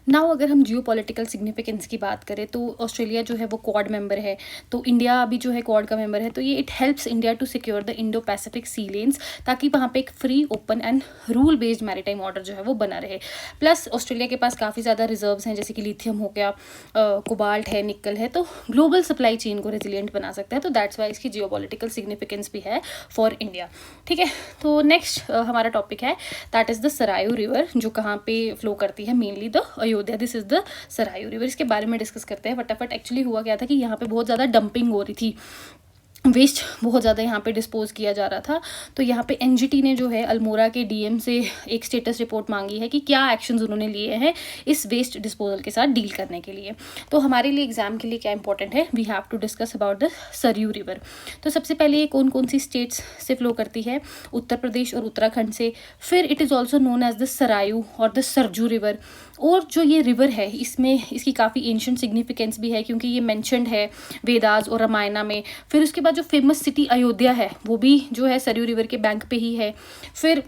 Now अगर हम जियो पॉलिटिकल सिग्निफिकेंस की बात करें तो ऑस्ट्रेलिया जो है वो क्वाड मेंबर है, तो इंडिया भी जो है क्वाड का मेंबर है, तो ये it helps India to secure the Indo Pacific sea lanes, ताकि वहाँ पे एक free open and rule based maritime order जो है वो बना रहे। प्लस ऑस्ट्रेलिया के पास काफ़ी ज़्यादा रिजर्व्स हैं, जैसे कि लिथियम हो गया, कोबाल्ट है, निकल है, तो ग्लोबल सप्लाई चेन को रेजिलियंट बना सकता है, तो दैट्स वाई इसकी जियो पॉलिटिकल सिग्निफिकेंस भी है फॉर इंडिया, ठीक है। तो नेक्स्ट हमारा टॉपिक है that is the Sarayu river, जो कहाँ पे फ्लो करती है, mainly the Ayodhya, this is the Sarayu river. इसके बारे में डिस्कस करते हैं फटाफट। एक्चुअली हुआ क्या था कि यहाँ पे बहुत ज़्यादा डंपिंग हो रही थी, वेस्ट बहुत ज़्यादा यहाँ पे डिस्पोज किया जा रहा था, तो यहाँ पे एनजीटी ने जो है अल्मोड़ा के डीएम से एक स्टेटस रिपोर्ट मांगी है कि क्या एक्शंस उन्होंने लिए हैं इस वेस्ट डिस्पोजल के साथ डील करने के लिए। तो हमारे लिए एग्जाम के लिए क्या इंपॉर्टेंट है, we have to discuss about the Saryu river. तो सबसे पहले ये कौन कौन सी स्टेट्स से फ्लो करती है, उत्तर प्रदेश और उत्तराखंड से। फिर it is also known as the Sarayu और द सरजू रिवर। और जो ये रिवर है इसमें इसकी काफ़ी एंशिएंट सिग्निफिकेंस भी है, क्योंकि ये मेंशन्ड है वेदास और रामायणा में। फिर उसके बाद जो फेमस सिटी अयोध्या है वो भी जो है सरयू रिवर के बैंक पे ही है। फिर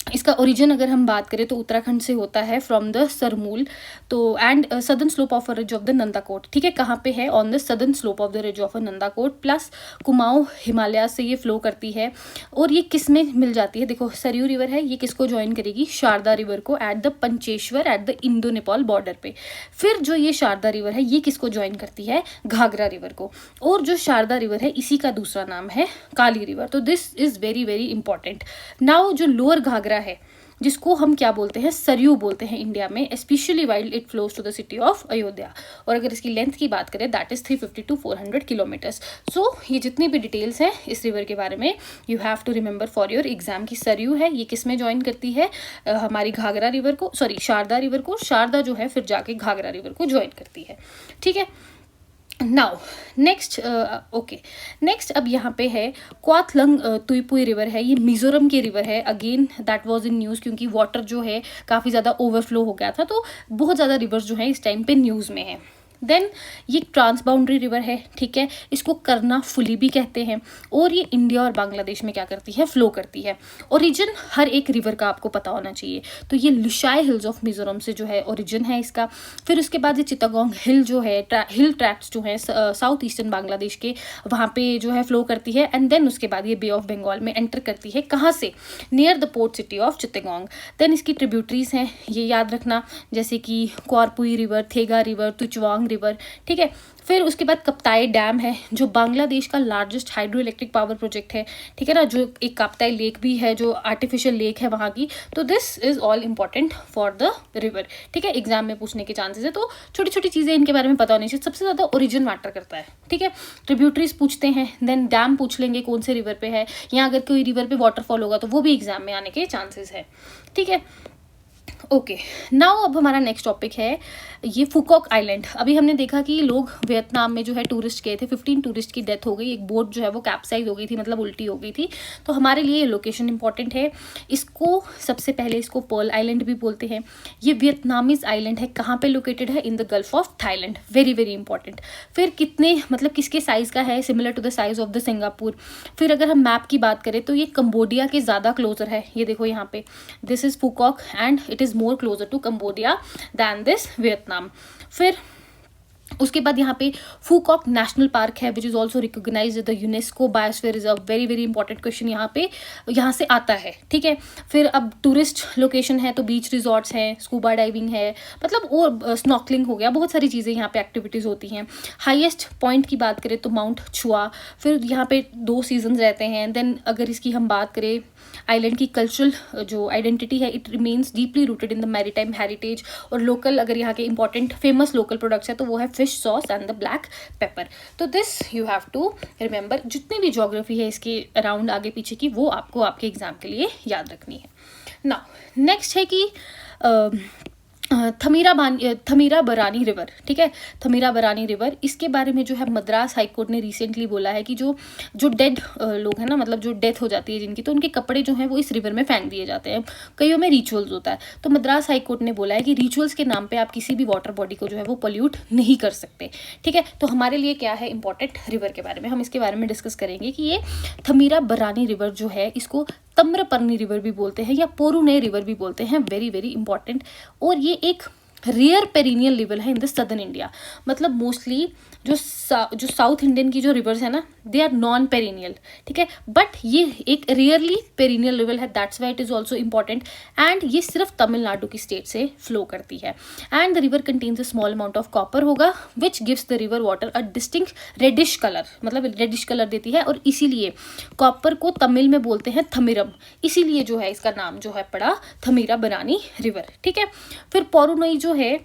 इसका ओरिजिन अगर हम बात करें तो उत्तराखंड से होता है, फ्रॉम द सरमूल, तो and southern slope of a ridge of the Nandakot, ठीक है, कहाँ पे है, on the southern slope of the ridge of a Nandakot. Plus Kumaon Himalaya से ये फ्लो करती है, और ये किस में मिल जाती है, देखो सरयू रिवर है, ये किसको ज्वाइन करेगी, शारदा रिवर को, at the Pancheshwar at the Indo Nepal border पे। फिर जो ये शारदा रिवर है ये किसको ज्वाइन करती है, घाघरा रिवर को, और जो शारदा रिवर है इसी का दूसरा नाम है काली रिवर। तो this is very very important. Now जो लोअर घाघरा है जिसको हम क्या बोलते हैं, सरयू बोलते हैं इंडिया में, specially while it flows to the city of Ayodhya, और अगर इसकी लेंथ की बात करें that is 350 to 400 kilometres. So ये जितनी भी डिटेल्स हैं इस रिवर के बारे में you have to remember for your exam की सरयू है ये किस में ज्वाइन करती है, हमारी घाघरा रिवर को, सॉरी शारदा रिवर को, शारदा जो है फिर जाके घाघरा रिवर को ज्वाइन करती है, ठीक है। नाउ नेक्स्ट नेक्स्ट अब यहाँ पे है क्वाथलंग तुईपुई रिवर है, ये मिजोरम की रिवर है। Again that was in news, क्योंकि वाटर जो है काफ़ी ज़्यादा ओवरफ्लो हो गया था, तो बहुत ज़्यादा रिवर्स जो है इस टाइम पे न्यूज़ में है। देन ये ट्रांस बाउंड्री रिवर है, ठीक है, इसको करना फुली भी कहते हैं, और ये इंडिया और बांग्लादेश में क्या करती है, फ्लो करती है। ओरिजिन हर एक रिवर का आपको पता होना चाहिए, तो ये लुशाई हिल्स ऑफ मिजोरम से जो है ओरिजिन है इसका। फिर उसके बाद ये चित्तागोंग हिल जो है, हिल ट्रैक्ट्स जो है साउथ ईस्टर्न बांग्लादेश के, वहाँ पे जो है फ्लो करती है, एंड देन उसके बाद ये बे ऑफ बंगाल में एंटर करती है, कहाँ से, near the port city of Chittagong. Then इसकी ट्रिब्यूटरीज हैं, ये याद रखना, जैसे कि Kawrpui river, Thega river, Tuichawng river, ठीक है। फिर उसके बाद कप्ताई डैम है, जो बांग्लादेश का largest hydro electric power project है, ठीक है ना, जो एक कप्ताई लेक भी है, जो आर्टिफिशियल लेक है वहाँ की। तो this is all important for the river, ठीक है, एग्जाम में पूछने के चांसेस है, तो छोटी छोटी चीज़ें इनके बारे में पता होनी चाहिए। सबसे ज़्यादा ओरिजिन मैटर करता है, ठीक है, ट्रिब्यूटरीज पूछते हैं, देन डैम पूछ लेंगे कौन से रिवर पे है, या अगर कोई रिवर पे वाटरफॉल होगा तो वो भी एग्जाम में आने के चांसेस है, ठीक है। ओके, नाउ अब हमारा नेक्स्ट टॉपिक है ये फुकॉक आइलैंड। अभी हमने देखा कि लोग वियतनाम में जो है टूरिस्ट गए थे, 15 टूरिस्ट की डेथ हो गई, एक बोट जो है वो कैप्साइज हो गई थी, मतलब उल्टी हो गई थी। तो हमारे लिए ये लोकेशन इंपॉर्टेंट है। इसको सबसे पहले इसको पर्ल आइलैंड भी बोलते हैं। ये वियतनामीज आइलैंड है। कहाँ पे लोकेटेड है? In the gulf of Thailand. Very very important. फिर कितने मतलब किसके साइज़ का है? Similar to the size of the Singapore. फिर अगर हम मैप की बात करें तो ये कंबोडिया के ज़्यादा क्लोजर है। ये देखो यहाँ पे, this is Phu Quoc and it is more closer to Cambodia than this Vietnam। फिर उसके बाद यहाँ पे फुकॉक नेशनल पार्क है, which is also recognize the UNESCO biosphere reserve. Very very important question यहाँ से आता है, ठीक है। फिर अब टूरिस्ट लोकेशन है तो बीच रिजॉर्ट्स हैं, स्कूबा डाइविंग है, मतलब और स्नॉकलिंग हो गया, बहुत सारी चीज़ें यहाँ पे एक्टिविटीज़ होती हैं। हाईएस्ट पॉइंट की बात करें तो माउंट छुआ। फिर यहाँ पे 2 सीजन्स रहते हैं। देन अगर इसकी हम बात करें आइलैंड की कल्चरल जो आइडेंटिटी है, it remains deeply rooted in the maritime heritage. और लोकल अगर यहाँ के इंपॉर्टेंट फेमस लोकल प्रोडक्ट्स है तो वो है fish sauce and the black pepper. तो this you have to remember. जितनी भी ज्योग्राफी है इसके अराउंड आगे पीछे की, वो आपको आपके एग्जाम के लिए याद रखनी है। नाउ नेक्स्ट है कि थमीरा बरानी रिवर, ठीक है। थमीरा बरानी रिवर, इसके बारे में जो है मद्रास हाई कोर्ट ने रिसेंटली बोला है कि जो डेड लोग हैं ना, मतलब जो डेथ हो जाती है जिनकी, तो उनके कपड़े जो हैं वो इस रिवर में फेंक दिए जाते हैं। कईयों में रिचुअल्स होता है। तो मद्रास हाई कोर्ट ने बोला है कि रिचुअल्स के नाम पे आप किसी भी वाटर बॉडी को जो है वो पोल्यूट नहीं कर सकते, ठीक है। तो हमारे लिए क्या है इंपॉर्टेंट रिवर के बारे में, हम इसके बारे में डिस्कस करेंगे कि ये थमीरा बरानी रिवर जो है, इसको तम्रपर्णी रिवर भी बोलते हैं या पोरुने रिवर भी बोलते हैं। Very very important. और ये एक रेयर पेरिनियल रिवर है इन द सदर्न इंडिया। मतलब मोस्टली जो साउथ इंडियन की जो रिवर्स है ना, दे आर नॉन पेरिनियल, ठीक है। बट ये एक रेयरली पेरिनियल रिवर है, that's why it is also important. And ये सिर्फ तमिलनाडु की स्टेट से फ्लो करती है। And the river contains a small amount of copper होगा, which gives the river water a distinct reddish colour, मतलब रेडिश कलर देती है। और इसीलिए कॉपर को तमिल में बोलते हैं थमिरम, इसीलिए जो है इसका नाम जो है पड़ा थमीरा बरानी रिवर, ठीक है। फिर पोरुनई जो है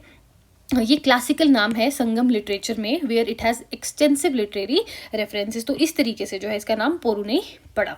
ये क्लासिकल नाम है संगम लिटरेचर में, where it has extensive literary references. तो इस तरीके से जो है इसका नाम पोरुनई पड़ा।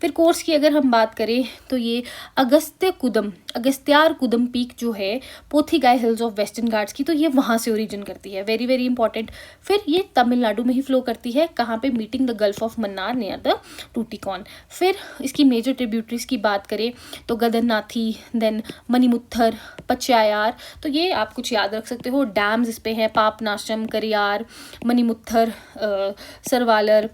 फिर कोर्स की अगर हम बात करें तो ये अगस्त्यार कुदम पीक जो है Pothigai hills of western Ghats की, तो ये वहाँ से ओरिजिन करती है। Very very important. फिर ये तमिलनाडु में ही फ्लो करती है, कहाँ पे? Meeting the gulf of Mannar near the Tuticorin. फिर इसकी मेजर ट्रिब्यूटरीज की बात करें तो गदरनाथी, देन मणिमुत्थर, पचायार। तो ये आप कुछ याद रख सकते हो। डैम्स इस पे हैं, पापनाशम, करियार, मणिमुत्थर, सरवालर।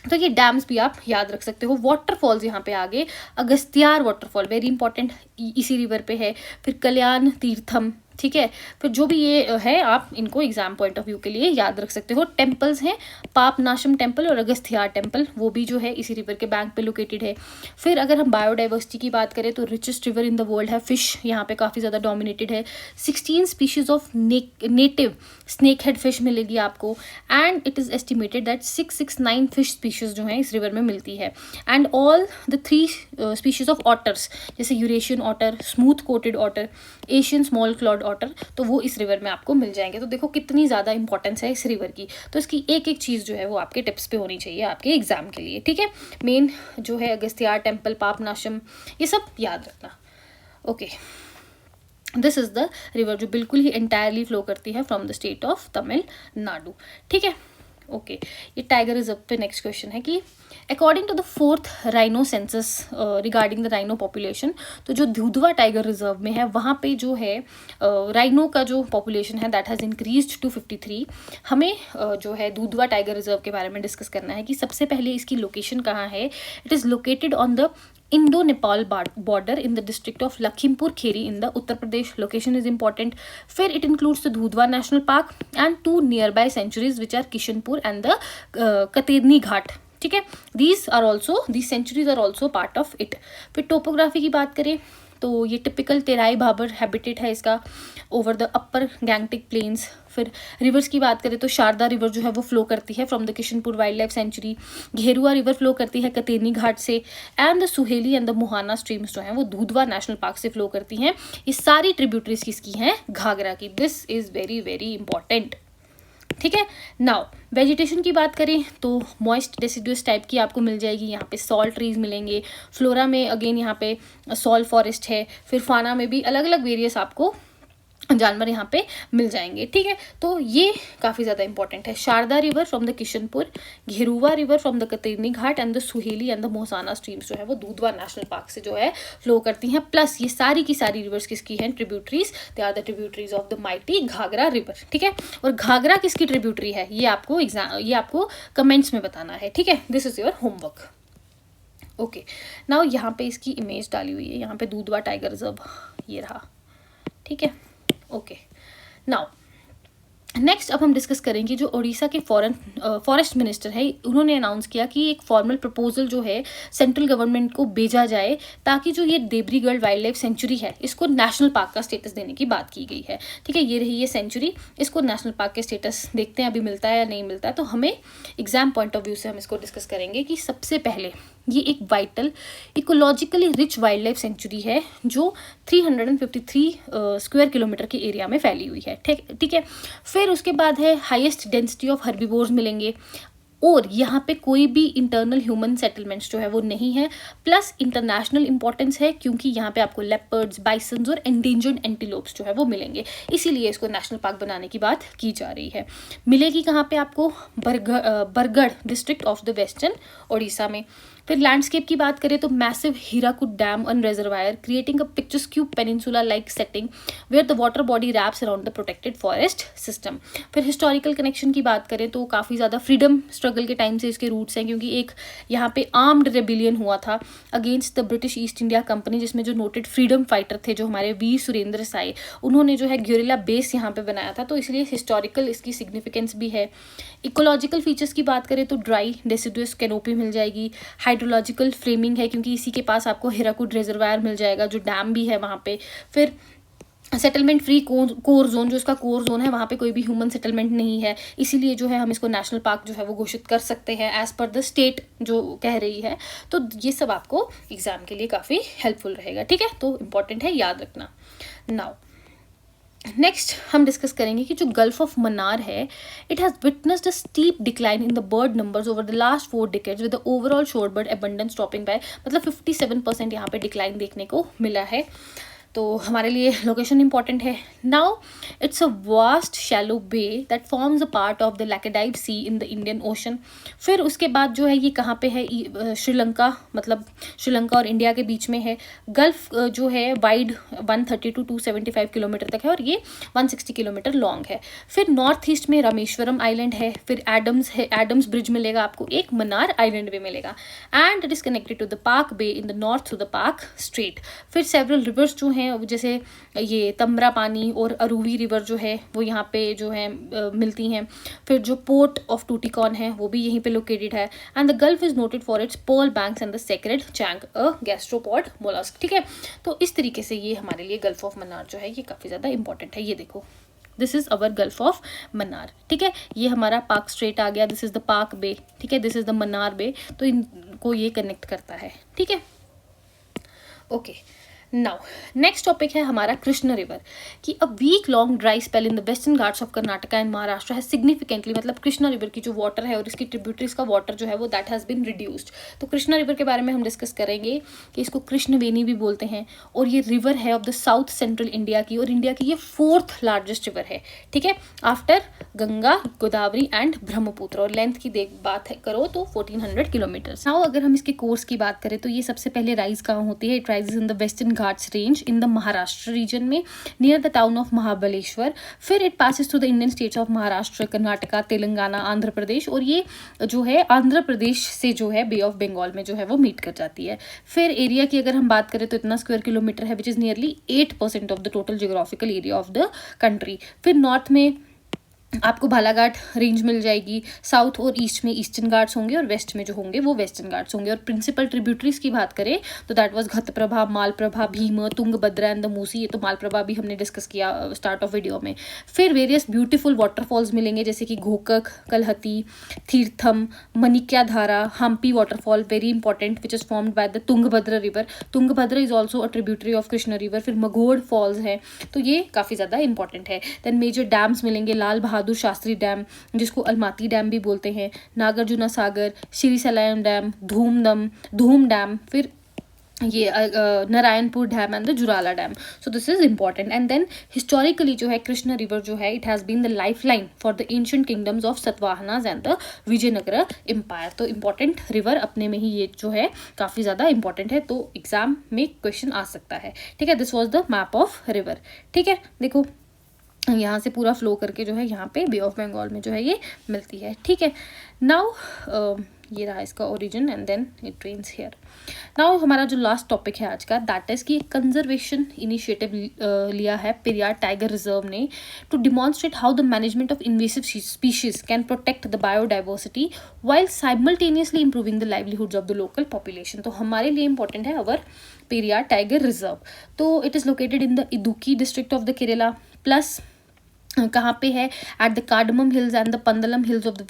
तो ये डैम्स भी आप याद रख सकते हो। वाटरफॉल्स यहाँ पे आगे अगस्त्यार वाटरफॉल, वेरी इंपॉर्टेंट, इसी रिवर पे है। फिर कल्याण तीर्थम, ठीक है। फिर जो भी ये है आप इनको एग्जाम पॉइंट ऑफ व्यू के लिए याद रख सकते हो। टेम्पल्स हैं, पापनाशम टेम्पल और अगस्त्यार टेम्पल, वो भी जो है इसी रिवर के बैंक पे लोकेटेड है। फिर अगर हम बायोडाइवर्सिटी की बात करें तो richest river in the world है। फिश यहाँ पे काफ़ी ज़्यादा डोमिनेटेड है। 16 species of native snake head fish मिलेगी आपको। And it is estimated that 669 fish species जो हैं इस रिवर में मिलती है। And all the 3 species of otters, जैसे Eurasian otter, smooth coated otter, Asian small clawed otter, तो वो इस रिवर में आपको मिल जाएंगे। तो देखो कितनी ज़्यादा इंपॉर्टेंस है इस रिवर की। तो इसकी एक एक चीज़ जो है वो आपके टिप्स पे होनी चाहिए आपके एग्जाम के लिए, ठीक है। मेन जो है अगस्त्यार टेम्पल, पापनाशम, ये सब याद रखना। Okay, this is the river जो बिल्कुल ही एंटायरली फ्लो करती है from the state of Tamil Nadu, ठीक है। ओके, ये टाइगर रिजर्व पे नेक्स्ट क्वेश्चन है कि according to the 4th rhino census regarding the rhino population, तो जो दुधवा टाइगर रिजर्व में है वहाँ पे जो है राइनो का जो पॉपुलेशन है दैट हैज़ इंक्रीज्ड टू 53। हमें जो है दुधवा टाइगर रिजर्व के बारे में डिस्कस करना है कि सबसे पहले इसकी लोकेशन कहाँ है। It is located on the Indo Nepal border in the district of Lakhimpur Kheri in the Uttar Pradesh. Location is important. फिर it includes the Dudhwa national park and 2 near by sanctuaries which are Kishanpur and the Katerni Ghat, ठीक है। These sanctuaries are also part of it. फिर topography की बात करें तो ये typical Terai Bhabar habitat है इसका over the upper Gangetic plains. फिर रिवर्स की बात करें तो शारदा रिवर जो है वो फ्लो करती है from the Kishanpur wild life sanctuary. Gerua river flow करती है कतेरनी घाट से। And the Suheli and the Mohana streams जो हैं वो दूधवा नेशनल पार्क से फ्लो करती हैं। ये सारी ट्रिब्यूटरीज किसकी हैं? घाघरा की। This is very very important. ठीक है। नाउ वेजिटेशन की बात करें तो मॉइस्ट डेसिडुअस टाइप की आपको मिल जाएगी, यहाँ पे सॉल्ट ट्रीज मिलेंगे, फ्लोरा में अगेन यहाँ पे सॉल्ट फॉरेस्ट है, फिर फाना में भी अलग अलग वेरियस आपको जानवर यहाँ पे मिल जाएंगे, ठीक है। तो ये काफ़ी ज़्यादा इंपॉर्टेंट है। Sharda river from the Kishanpur, Gerua river from the Katarni Ghat and the Suheli and the Mohsana streams जो है वो दूधवा नेशनल पार्क से जो है फ्लो करती हैं। प्लस ये सारी की सारी रिवर्स किसकी हैं? Tributaries, they are the tributaries of the mighty Ghaghara river, ठीक है। और घाघरा किसकी ट्रिब्यूटरी है ये आपको कमेंट्स में बताना है, ठीक है। This is your homework. Okay, now यहाँ पे इसकी इमेज डाली हुई है, यहाँ पे दूधवा टाइगर रिजर्व ये रहा, ठीक है। ओके, नाउ नेक्स्ट अब हम डिस्कस करेंगे जो उड़ीसा के फॉरेस्ट मिनिस्टर है, उन्होंने अनाउंस किया कि एक फॉर्मल प्रपोजल जो है सेंट्रल गवर्नमेंट को भेजा जाए ताकि जो ये देबरीगढ़ वाइल्ड लाइफ सेंचुरी है इसको नेशनल पार्क का स्टेटस देने की बात की गई है, ठीक है। ये रही ये सेंचुरी, इसको नेशनल पार्क के स्टेटस देखते हैं अभी मिलता है या नहीं मिलता है। तो हमें एग्जाम पॉइंट ऑफ व्यू से हम इसको डिस्कस करेंगे कि सबसे पहले ये एक vital ecologically rich wild life sanctuary है जो 353 स्क्वायर किलोमीटर के एरिया में फैली हुई है, ठीक है। फिर उसके बाद है हाईएस्ट डेंसिटी ऑफ हर्बीवोर्स मिलेंगे, और यहाँ पे कोई भी इंटरनल ह्यूमन सेटलमेंट्स जो है वो नहीं है। प्लस इंटरनेशनल इंपॉर्टेंस है क्योंकि यहाँ पे आपको लेपर्ड्स, बाइसन्स और एंडेंजर्ड एंटीलोप्स जो है वो मिलेंगे, इसीलिए इसको नेशनल पार्क बनाने की बात की जा रही है। मिलेगी कहाँ पे आपको? Bargarh district of the western Orissa में। फिर लैंडस्केप की बात करें तो massive Hirakud dam and reservoir creating a picturesque peninsula like setting where the water body wraps around the protected forest system. फिर हिस्टोरिकल कनेक्शन की बात करें तो काफ़ी ज़्यादा फ्रीडम स्ट्रगल के टाइम से इसके रूट्स हैं, क्योंकि एक यहाँ पे आर्म्ड रेबिलियन हुआ था against the British east India company, जिसमें जो नोटेड फ्रीडम फाइटर थे जो हमारे वीर सुरेंद्र साय, उन्होंने जो है ग्योरिल्ला बेस यहाँ पे बनाया था, तो इसलिए हिस्टोरिकल इसकी सिग्निफिकेंस भी है। इकोलॉजिकल फीचर्स की बात करें तो ड्राई डेसिडुअस कैनोपी मिल जाएगी, हाइड्रोलॉजिकल फ्रेमिंग है क्योंकि इसी के पास आपको हीराकुद रिजर्वायर मिल जाएगा जो डैम भी है वहाँ पे। फिर सेटलमेंट फ्री कोर जोन, जो इसका कोर जोन है वहाँ पे कोई भी ह्यूमन सेटलमेंट नहीं है, इसीलिए जो है हम इसको नेशनल पार्क जो है वो घोषित कर सकते हैं एज पर द स्टेट जो कह रही है। तो ये सब आपको एग्जाम के लिए काफ़ी हेल्पफुल रहेगा, ठीक है। तो इम्पॉर्टेंट है, याद रखना। नाउ नेक्स्ट हम डिस्कस करेंगे कि जो गल्फ ऑफ मन्नार है, it has witnessed a steep decline in the bird numbers over the last 4 decades with the overall शोर बर्ड एबंडेंस ड्रॉपिंग बाय, मतलब 57% यहाँ पे डिक्लाइन देखने को मिला है। तो हमारे लिए लोकेशन इंपॉर्टेंट है। Now it's a vast shallow bay that forms a part of the Laccadive Sea in the Indian Ocean. फिर उसके बाद जो है ये कहाँ पे है? श्रीलंका, मतलब श्रीलंका और इंडिया के बीच में है। गल्फ जो है वाइड 130 to 275 किलोमीटर तक है और ये 160 किलोमीटर लॉन्ग है। फिर नॉर्थ ईस्ट में रामेश्वरम आइलैंड है, फिर एडम्स है, एडम्स ब्रिज मिलेगा आपको, एक मन्नार आइलैंड भी मिलेगा, and it is connected to the Palk Bay in the north through the Palk Strait. फिर सेवरल रिवर्स जो हैं जैसे ये तमरा पानी और अरूवी रिवर जो है वो यहाँ पे जो है मिलती हैं। फिर जो पोर्ट ऑफ टूटिकॉन है वो भी यहीं पे लोकेटेड है, and the gulf is noted for its pearl banks and the sacred chank a gastropod mollusc, ठीक है। तो इस तरीके से ये हमारे लिए गल्फ ऑफ मन्नार जो है ये काफ़ी ज़्यादा इंपॉर्टेंट है। ये देखो, this is our gulf of Mannar, ठीक है। ये हमारा पार्क स्ट्रेट आ गया, दिस इज द पार्क बे, ठीक है, दिस इज द मन्नार बे, तो इनको ये कनेक्ट करता है, ठीक है। ओके, नाउ नेक्स्ट टॉपिक है हमारा कृष्ण रिवर कि a week long dry spell in the western Ghats of Karnataka and Maharashtra है सिग्निफिकेंटली, मतलब कृष्णा रिवर की जो वाटर है और इसकी ट्रिब्यूटरीज का वाटर जो है वो दैट हैज़ बीन रिड्यूस्ड। तो कृष्णा रिवर के बारे में हम डिस्कस करेंगे कि इसको कृष्णवेणी भी बोलते हैं, और ये रिवर है of the south central India की, और इंडिया की ये 4th लार्जेस्ट रिवर है, ठीक है, आफ्टर गंगा, गोदावरी एंड ब्रह्मपुत्र। और लेंथ की बात करो तो 1400 किलोमीटर। नाउ अगर हम इसके कोर्स की बात करें तो ये सबसे पहले राइज कहाँ होती है? It rises in the western Ghats range in the Maharashtra region में near the town of Mahabaleshwar. फिर it passes through the Indian states of Maharashtra, Karnataka, Telangana, Andhra Pradesh, और ये जो है आंध्र प्रदेश से जो है बे ऑफ बंगाल में जो है वो मीट कर जाती है। फिर एरिया की अगर हम बात करें तो इतना स्क्वायर किलोमीटर है which is nearly 8% of the total geographical area of the country. फिर नॉर्थ में आपको बालाघाट रेंज मिल जाएगी, साउथ और ईस्ट में ईस्टर्न घाट्स होंगे और वेस्ट में जो होंगे वो वेस्टर्न घाट्स होंगे। और प्रिंसिपल ट्रिब्यूटरीज की बात करें तो that was Ghataprabha, Malaprabha, Bhima, Tungabhadra and the Musi. ये तो मालप्रभा भी हमने डिस्कस किया स्टार्ट ऑफ वीडियो में। फिर वेरियस ब्यूटीफुल वाटरफॉल्स मिलेंगे जैसे कि Gokak, Kalhatti, Tirtham, Manikyadhara, Hampi waterfall very important which is formed by the Tungabhadra river. Tungabhadra is also a tributary of Krishna river. फिर मघोड़ फॉल्स है, तो ये काफ़ी ज़्यादा इंपॉर्टेंट है। देन मेजर डैम्स मिलेंगे, लाल बहादुर शास्त्री डैम जिसको अलमाती डैम भी बोलते हैं, Nagarjuna Sagar, Srisailam dam, Dhom dam, फिर ये Narayanpur dam and the Jurala dam. So this is important. And then historically जो है कृष्णा रिवर जो है it has been the life line for the ancient kingdoms of Satavahanas and the Vijayanagara empire. तो इंपॉर्टेंट रिवर अपने में ही ये जो है काफ़ी ज़्यादा इंपॉर्टेंट है, तो एग्जाम में क्वेश्चन आ सकता है. ठीक है, this was the map of river. ठीक है, देखो यहाँ से पूरा फ्लो करके जो है यहाँ पे बे ऑफ बंगाल में जो है ये मिलती है. ठीक है, नाउ ये रहा इसका origin and then it rains here. Now हमारा जो लास्ट टॉपिक है आज का दैट इज कि कंजर्वेशन इनिशिएटिव लिया है पेरियार टाइगर रिजर्व ने to demonstrate how the management of invasive species can protect the biodiversity while simultaneously improving the livelihoods of the local population. तो हमारे लिए इंपॉर्टेंट है अवर पेरियार टाइगर रिजर्व. तो it is located in the Idukki district of the Kerala. Plus कहाँ पे है? At the cardamom hills and the Pandalam hills of the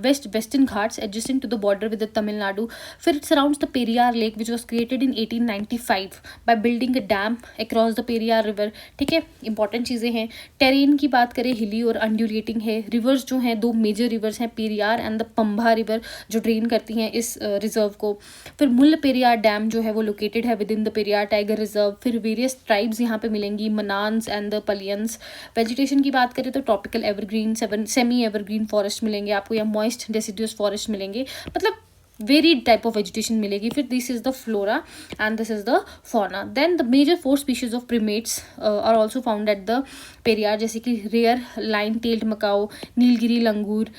western Ghats adjusting to the border with the Tamil Nadu. फिर it surrounds the Periyar lake which was created in 1895 by building a dam across the Periyar river. ठीक है, important चीज़ें हैं. Terrain की बात करें हिली और अंड्यूलेटिंग है. रिवर्स जो हैं दो मेजर रिवर्स हैं पेरियार एंड द पंभा रिवर जो ड्रेन करती हैं इस रिजर्व को. फिर मुल्ल पेरियार डैम जो है वो लोकेटेड है with in the Periyar tiger reserve. फिर वेरियस ट्राइब्स यहाँ पे मिलेंगी, मनान्स एंड द पलियंस. वेजिटेशन की बात करें तो tropical evergreen, semi evergreen forest मिलेंगे आपको या मॉइस्ट डेसिडुअस फॉरेस्ट मिलेंगे. मतलब वेरीड टाइप ऑफ वेजिटेशन मिलेगी. फिर this is the flora and this is the fauna. Then the major 4 species of primates are also found at the Periyar, जैसे कि rare lion tailed macaque, Nilgiri langur,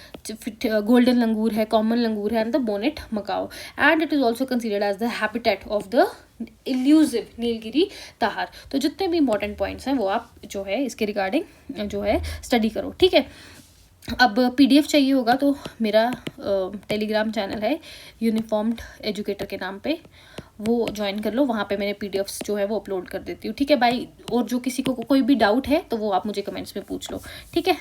golden langur है, common langur है and the bonnet macaque. And it is also considered as the habitat of the elusive Nilgiri tahr. तो जितने भी important points हैं वो आप जो है इसके रिगार्डिंग जो है स्टडी करो. ठीक है, अब PDF चाहिए होगा तो मेरा टेलीग्राम चैनल है यूनिफॉर्म्ड एजुकेटर के नाम पे, वो ज्वाइन कर लो. वहाँ पे मैंने PDFs जो है वो अपलोड कर देती हूँ. ठीक है भाई, और जो किसी को कोई भी डाउट है तो वो आप मुझे कमेंट्स में पूछ लो. ठीक है.